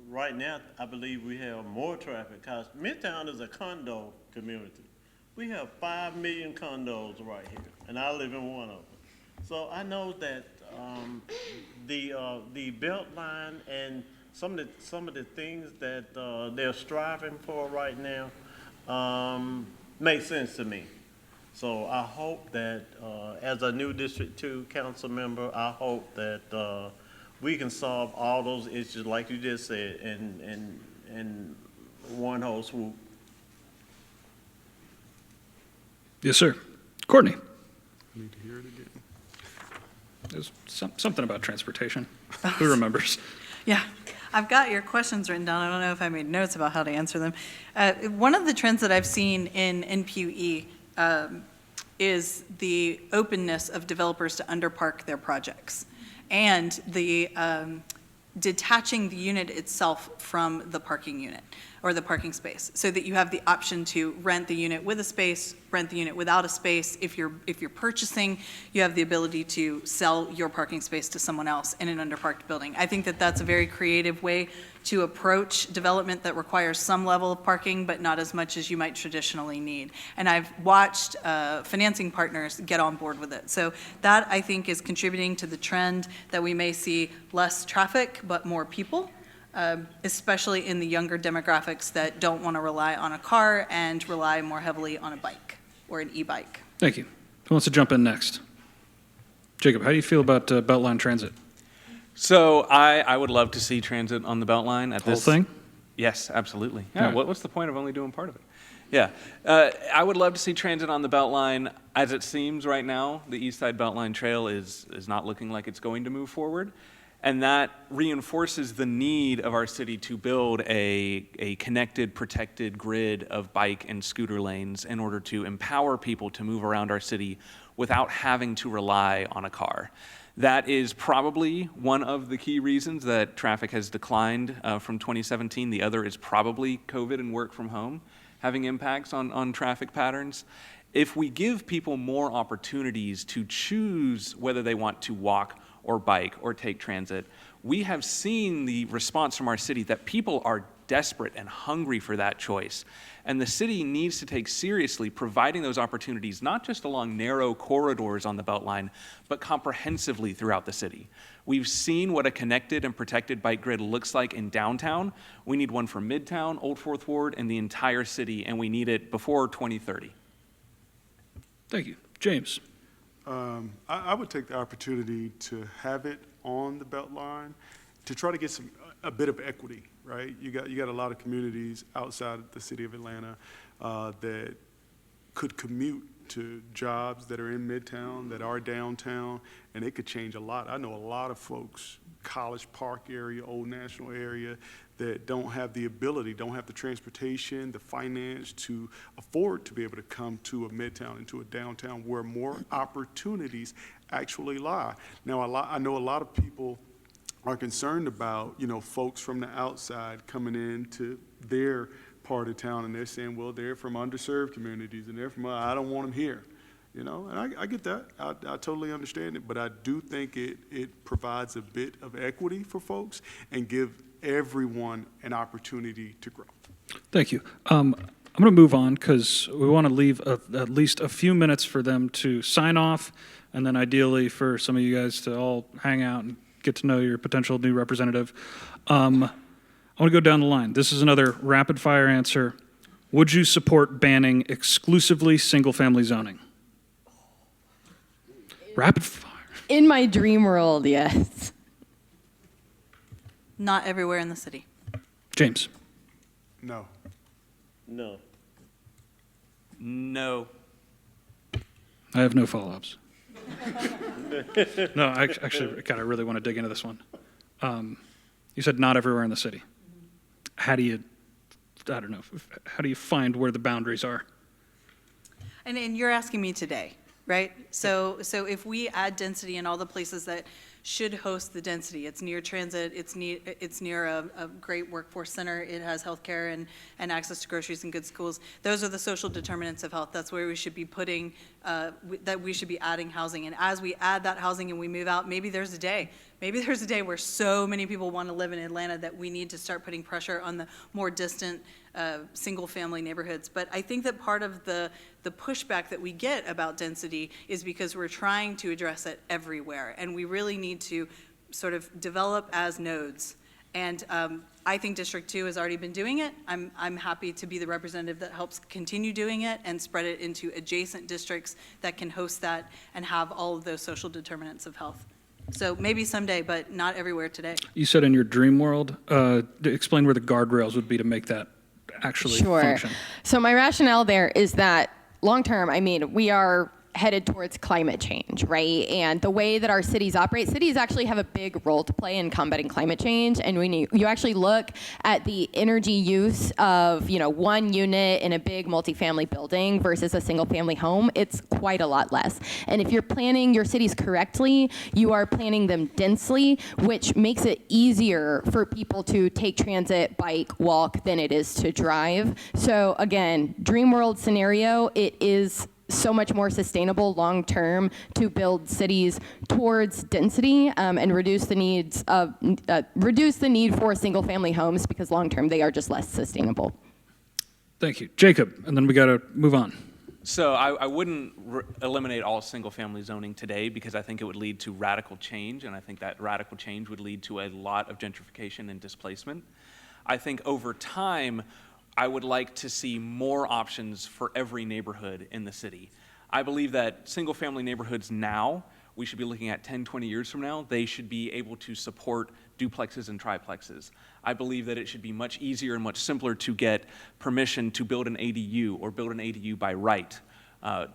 Right now, I believe we have more traffic because Midtown is a condo community. We have 5 million condos right here, and I live in one of them. So I know that the Beltline and some of the things that they're striving for right now makes sense to me. So I hope that as a new District 2 council member, I hope that we can solve all those issues like you just said in one whole swoop. Yes, sir. Courtney. I need to hear it again. There's something about transportation. Who remembers? Yeah, I've got your questions written down. I don't know if I made notes about how to answer them. One of the trends that I've seen in NPUE is the openness of developers to underpark their projects and the detaching the unit itself from the parking unit or the parking space, so that you have the option to rent the unit with a space, rent the unit without a space. If you're purchasing, you have the ability to sell your parking space to someone else in an underparked building. I think that that's a very creative way to approach development that requires some level of parking, but not as much as you might traditionally need. And I've watched financing partners get on board with it. So that, I think, is contributing to the trend that we may see less traffic, but more people. Especially in the younger demographics that don't want to rely on a car and rely more heavily on a bike or an e-bike. Thank you. Who wants to jump in next? Jacob, how do you feel about Beltline Transit? So I would love to see transit on the Beltline at this. Whole thing? Yes, absolutely. All Yeah, right. what's the point of only doing part of it? Yeah, I would love to see transit on the Beltline. As it seems right now, the East Side Beltline Trail is not looking like it's going to move forward. And that reinforces the need of our city to build a connected, protected grid of bike and scooter lanes in order to empower people to move around our city without having to rely on a car. That is probably one of the key reasons that traffic has declined from 2017. The other is probably COVID and work from home having impacts on traffic patterns. If we give people more opportunities to choose whether they want to walk or bike or take transit, we have seen the response from our city that people are desperate and hungry for that choice. And the city needs to take seriously providing those opportunities, not just along narrow corridors on the Beltline, but comprehensively throughout the city. We've seen what a connected and protected bike grid looks like in downtown. We need one for Midtown, Old Fourth Ward, and the entire city, and we need it before 2030. Thank you. James? I would take the opportunity to have it on the Beltline to try to get a bit of equity, right? You got a lot of communities outside the city of Atlanta that could commute to jobs that are in Midtown, that are downtown, and it could change a lot. I know a lot of folks, College Park area, Old National area, that don't have the ability, don't have the transportation, the finance to afford to be able to come to a Midtown and to a downtown where more opportunities actually lie. Now, I know a lot of people are concerned about, folks from the outside coming into their part of town, and they're saying, well, they're from underserved communities, and they're from, I don't want them here. And I get that. I totally understand it, but I do think it provides a bit of equity for folks and give everyone an opportunity to grow. Thank you. I'm going to move on because we want to leave at least a few minutes for them to sign off, and then ideally for some of you guys to all hang out and get to know your potential new representative. I want to go down the line. This is another rapid fire answer. Would you support banning exclusively single-family zoning? Rapid fire. In my dream world, yes. Not everywhere in the city. James? No. No. No. I have no follow-ups. No, actually, God, I really want to dig into this one. You said not everywhere in the city. How do you, I don't know, how do you find where the boundaries are? And you're asking me today, right? So if we add density in all the places that should host the density, it's near transit, it's near a great workforce center, it has healthcare and access to groceries and good schools. Those are the social determinants of health. That's where we should be putting, that we should be adding housing. And as we add that housing and we move out, maybe there's a day where so many people want to live in Atlanta that we need to start putting pressure on the more distant single-family neighborhoods. But I think that part of the pushback that we get about density is because we're trying to address it everywhere, and we really need to sort of develop as nodes. And I think District 2 has already been doing it. I'm happy to be the representative that helps continue doing it and spread it into adjacent districts that can host that and have all of those social determinants of health. So maybe someday, but not everywhere today. You said in your dream world, explain where the guardrails would be to make that actually function. So my rationale there is that long term, we are headed towards climate change, right? And the way that our cities operate, cities actually have a big role to play in combating climate change. And when you actually look at the energy use of, one unit in a big multifamily building versus a single family home, it's quite a lot less. And if you're planning your cities correctly, you are planning them densely, which makes it easier for people to take transit, bike, walk than it is to drive. So again, dream world scenario, it is so much more sustainable long term to build cities towards density and reduce the need for single family homes, because long term they are just less sustainable. Thank you. Jacob, and then we got to move on. So I wouldn't eliminate all single-family zoning today, because I think it would lead to radical change, and I think that radical change would lead to a lot of gentrification and displacement. I think over time, I would like to see more options for every neighborhood in the city. I believe that single-family neighborhoods now, we should be looking at 10, 20 years from now, they should be able to support duplexes and triplexes. I believe that it should be much easier and much simpler to get permission to build an ADU or build an ADU by right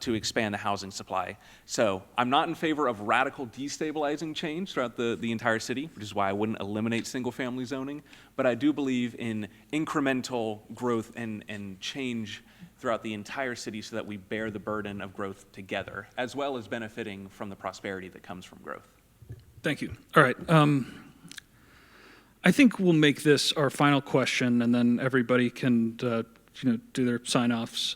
to expand the housing supply. So I'm not in favor of radical destabilizing change throughout the entire city, which is why I wouldn't eliminate single-family zoning, but I do believe in incremental growth and change throughout the entire city so that we bear the burden of growth together, as well as benefiting from the prosperity that comes from growth. Thank you. All right. I think we'll make this our final question, and then everybody can do their sign-offs.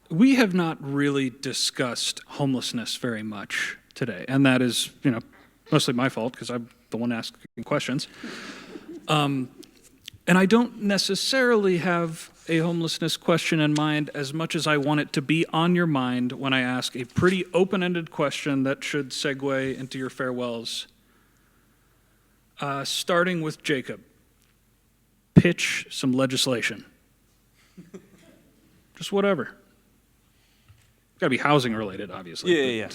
We have not really discussed homelessness very much today, and that is, mostly my fault because I'm the one asking questions. And I don't necessarily have a homelessness question in mind as much as I want it to be on your mind when I ask a pretty open-ended question that should segue into your farewells. Starting with Jacob. Pitch some legislation. Just whatever. Got to be housing related, obviously. Yeah.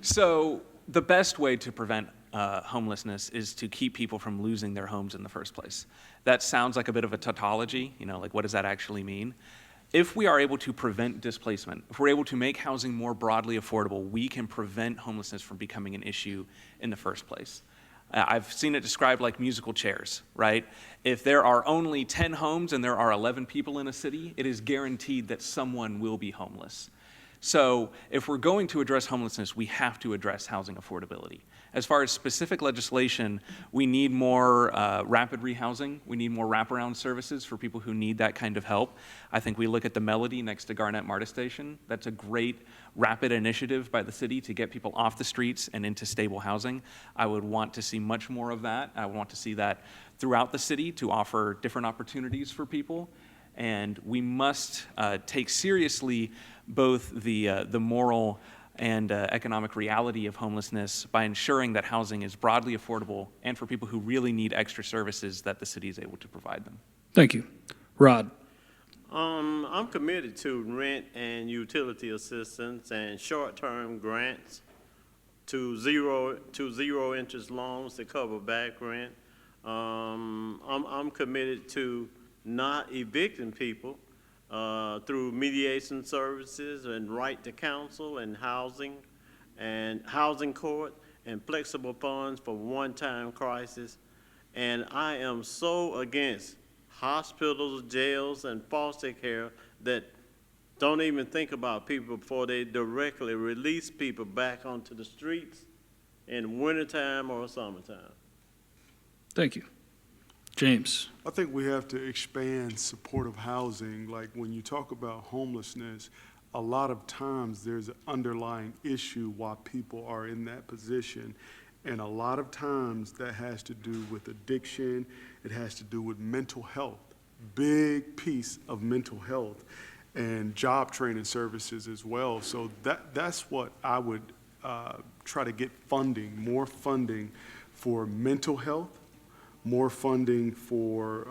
So the best way to prevent homelessness is to keep people from losing their homes in the first place. That sounds like a bit of a tautology, like what does that actually mean? If we are able to prevent displacement, if we're able to make housing more broadly affordable, we can prevent homelessness from becoming an issue in the first place. I've seen it described like musical chairs, right? If there are only 10 homes and there are 11 people in a city, it is guaranteed that someone will be homeless. So if we're going to address homelessness, we have to address housing affordability. As far as specific legislation, we need more rapid rehousing. We need more wraparound services for people who need that kind of help. I think we look at the Melody next to Garnett MARTA Station. That's a great rapid initiative by the city to get people off the streets and into stable housing. I would want to see much more of that. I would want to see that throughout the city to offer different opportunities for people. And we must take seriously both the moral and economic reality of homelessness by ensuring that housing is broadly affordable and for people who really need extra services that the city is able to provide them. Thank you. Rod. I'm committed to rent and utility assistance and short-term grants to zero interest loans to cover back rent. I'm committed to not evicting people through mediation services and right to counsel and housing court and flexible funds for one-time crisis. And I am so against hospitals, jails, and foster care that don't even think about people before they directly release people back onto the streets in wintertime or summertime. Thank you. James. I think we have to expand supportive housing. Like when you talk about homelessness, a lot of times there's an underlying issue why people are in that position. And a lot of times that has to do with addiction. It has to do with mental health, big piece of mental health, and job training services as well. So that's what I would try to get funding, more funding for mental health, more funding for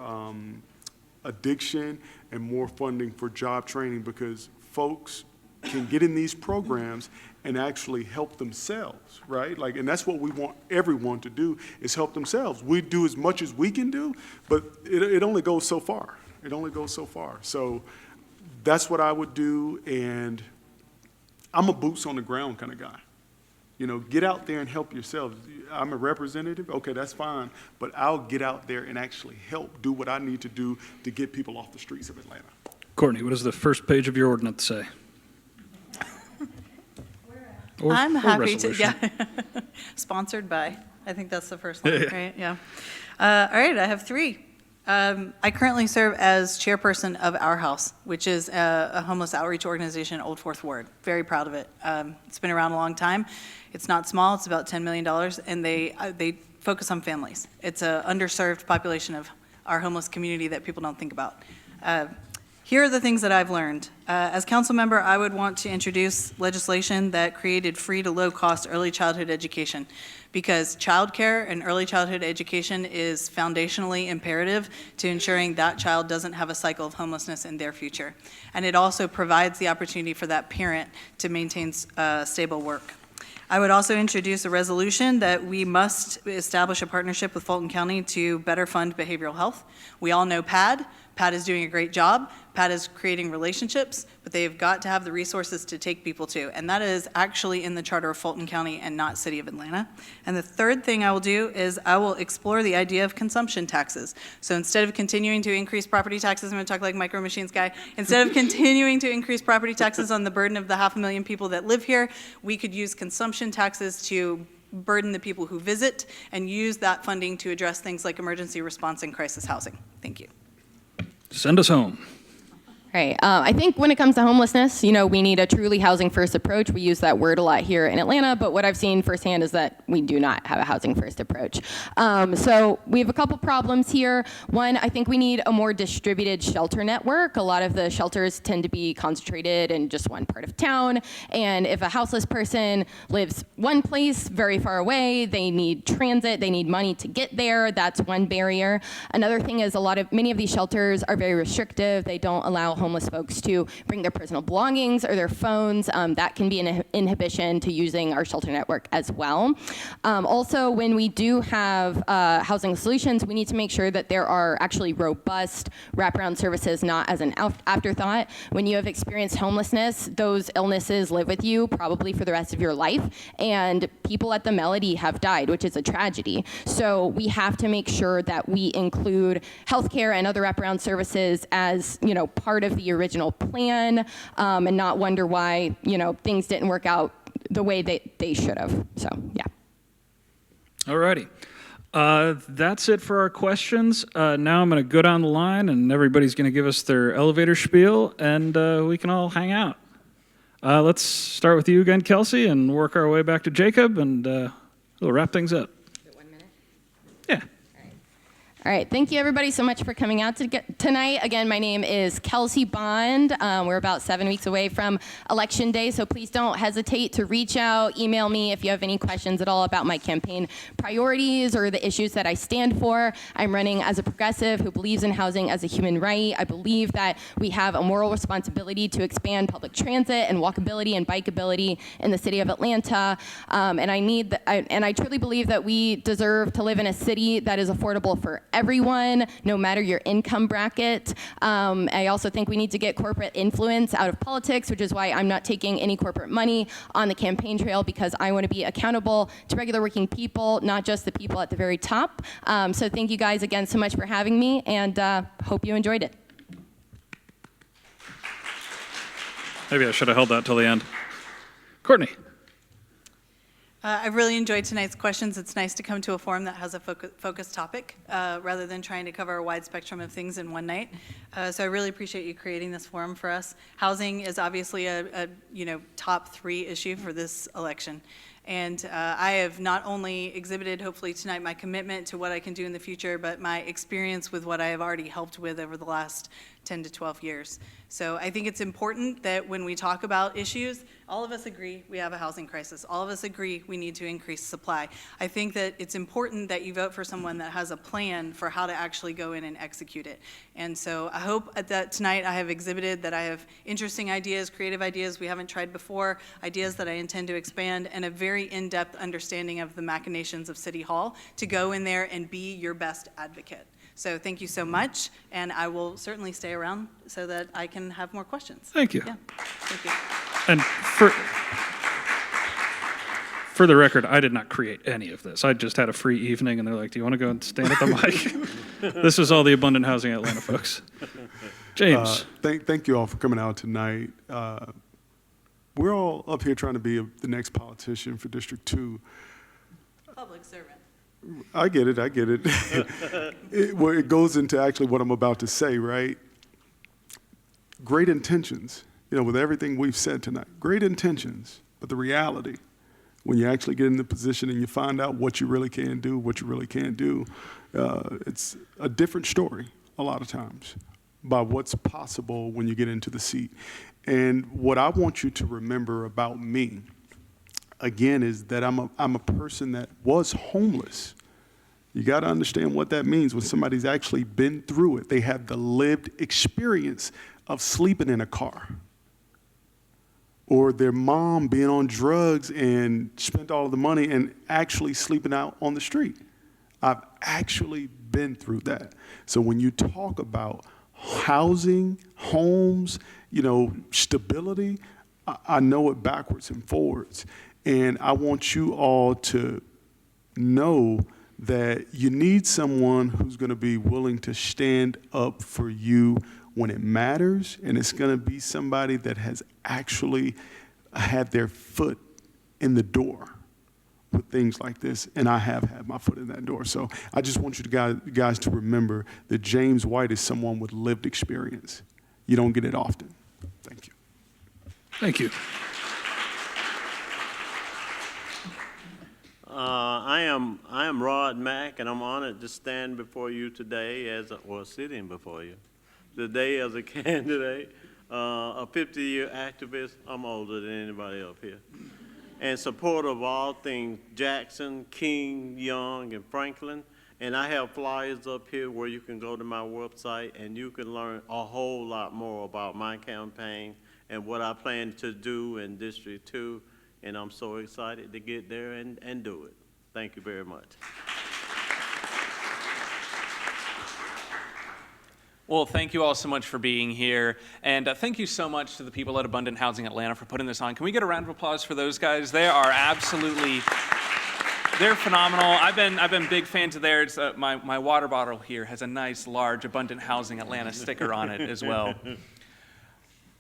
addiction, and more funding for job training, because folks can get in these programs and actually help themselves, right? Like, and that's what we want everyone to do, is help themselves. We do as much as we can do, but it only goes so far. It only goes so far. So that's what I would do, and I'm a boots on the ground kind of guy. Get out there and help yourselves. I'm a representative, okay, that's fine, but I'll get out there and actually help do what I need to do to get people off the streets of Atlanta. Courtney, what does the first page of your ordinance say? I'm happy to, resolution. yeah. Sponsored by, I think that's the first one, right? Yeah. All right, I have three. I currently serve as chairperson of Our House, which is a homeless outreach organization in Old Fourth Ward. Very proud of it. It's been around a long time. It's not small. It's about $10 million, and they focus on families. It's an underserved population of our homeless community that people don't think about. Here are the things that I've learned. As council member, I would want to introduce legislation that created free to low cost early childhood education, because childcare and early childhood education is foundationally imperative to ensuring that child doesn't have a cycle of homelessness in their future. And it also provides the opportunity for that parent to maintain stable work. I would also introduce a resolution that we must establish a partnership with Fulton County to better fund behavioral health. We all know PAD. PAD is doing a great job. PAD is creating relationships, but they've got to have the resources to take people to. And that is actually in the charter of Fulton County and not City of Atlanta. And the third thing I will do is I will explore the idea of consumption taxes. So instead of continuing to increase property taxes, I'm going to talk like Micro Machines guy, instead of continuing to increase property taxes on the burden of the 500,000 people that live here, we could use consumption taxes to burden the people who visit and use that funding to address things like emergency response and crisis housing. Thank you. Send us home. Right. I think when it comes to homelessness, we need a truly housing first approach. We use that word a lot here in Atlanta, but what I've seen firsthand is that we do not have a housing first approach. So we have a couple problems here. One, I think we need a more distributed shelter network. A lot of the shelters tend to be concentrated in just one part of town. And if a houseless person lives one place very far away, they need transit, they need money to get there. That's one barrier. Another thing is many of these shelters are very restrictive. They don't allow homeless folks to bring their personal belongings or their phones. That can be an inhibition to using our shelter network as well. Also, when we do have housing solutions, we need to make sure that there are actually robust wraparound services, not as an afterthought. When you have experienced homelessness, those illnesses live with you probably for the rest of your life, and people at the Melody have died, which is a tragedy. So we have to make sure that we include healthcare and other wraparound services as part of the original plan, and not wonder why things didn't work out the way they should have. So yeah. All righty. That's it for our questions. Now I'm going to go down the line, and everybody's going to give us their elevator spiel, and we can all hang out. Let's start with you again, Kelsey, and work our way back to Jacob, and we'll wrap things up. Is it 1 minute? Yeah. All right, thank you everybody so much for coming out tonight. Again, my name is Kelsey Bond. We're about 7 weeks away from Election Day, so please don't hesitate to reach out, email me if you have any questions at all about my campaign priorities or the issues that I stand for. I'm running as a progressive who believes in housing as a human right. I believe that we have a moral responsibility to expand public transit and walkability and bikeability in the city of Atlanta, and I truly believe that we deserve to live in a city that is affordable for everyone, no matter your income bracket. I also think we need to get corporate influence out of politics, which is why I'm not taking any corporate money on the campaign trail, because I want to be accountable to regular working people, not just the people at the very top. So thank you guys again so much for having me, and hope you enjoyed it. Maybe I should have held that till the end. Courtney. I really enjoyed tonight's questions. It's nice to come to a forum that has a focused topic rather than trying to cover a wide spectrum of things in one night. So I really appreciate you creating this forum for us. Housing is obviously a top 3 issue for this election. And I have not only exhibited, hopefully tonight, my commitment to what I can do in the future, but my experience with what I have already helped with over the last 10 to 12 years. So I think it's important that when we talk about issues, all of us agree we have a housing crisis. All of us agree we need to increase supply. I think that it's important that you vote for someone that has a plan for how to actually go in and execute it. And so I hope that tonight I have exhibited that I have interesting ideas, creative ideas we haven't tried before, ideas that I intend to expand, and a very in-depth understanding of the machinations of City Hall to go in there and be your best advocate. So thank you so much, and I will certainly stay around so that I can have more questions. Thank you. Yeah, thank you. And for the record, I did not create any of this. I just had a free evening, and they're like, do you want to go and stand at the mic? This is all the Abundant Housing Atlanta folks. James. Thank you all for coming out tonight. We're all up here trying to be the next politician for District 2. Public servant. I get it. It goes into actually what I'm about to say, right? Great intentions, with everything we've said tonight. Great intentions, but the reality, when you actually get in the position and you find out what you really can do, what you really can't do, it's a different story a lot of times by what's possible when you get into the seat. And what I want you to remember about me, again, is that I'm a person that was homeless. You got to understand what that means when somebody's actually been through it. They have the lived experience of sleeping in a car, or their mom being on drugs and spent all of the money and actually sleeping out on the street. I've actually been through that. So when you talk about housing, homes, stability, I know it backwards and forwards. And I want you all to know that you need someone who's going to be willing to stand up for you when it matters, and it's going to be somebody that has actually had their foot in the door with things like this, and I have had my foot in that door. So I just want you guys to remember that James White is someone with lived experience. You don't get it often. Thank you. Thank you. I am Rod Mack, and I'm honored to stand before you today sitting before you today as a candidate, a 50-year activist. I'm older than anybody up here, and supporter of all things Jackson, King, Young, and Franklin. And I have flyers up here where you can go to my website and you can learn a whole lot more about my campaign and what I plan to do in District 2. And I'm so excited to get there and do it. Thank you very much. Well, thank you all so much for being here. And thank you so much to the people at Abundant Housing Atlanta for putting this on. Can we get a round of applause for those guys? They are absolutely, they're phenomenal. I've been big fans of theirs. My water bottle here has a nice, large Abundant Housing Atlanta sticker on it as well.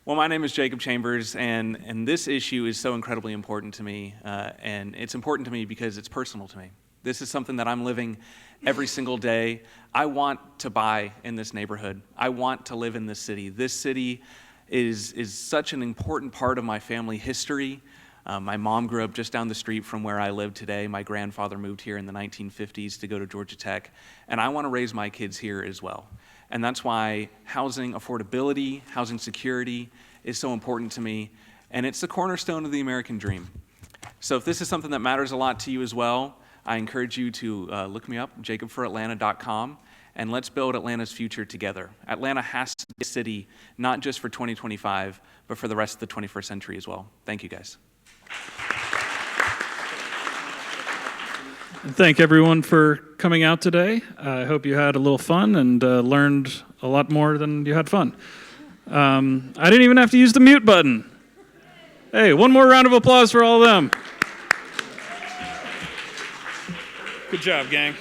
Well, my name is Jacob Chambers, and this issue is so incredibly important to me, and it's important to me because it's personal to me. This is something that I'm living every single day. I want to buy in this neighborhood. I want to live in this city. This city is such an important part of my family history. My mom grew up just down the street from where I live today. My grandfather moved here in the 1950s to go to Georgia Tech, and I want to raise my kids here as well. And that's why housing affordability, housing security is so important to me, and it's the cornerstone of the American dream. So if this is something that matters a lot to you as well, I encourage you to look me up, jacobforatlanta.com, and let's build Atlanta's future together. Atlanta has to be a city, not just for 2025, but for the rest of the 21st century as well. Thank you, guys. Thank everyone for coming out today. I hope you had a little fun and learned a lot more than you had fun. I didn't even have to use the mute button. Hey, one more round of applause for all of them. Good job, gang.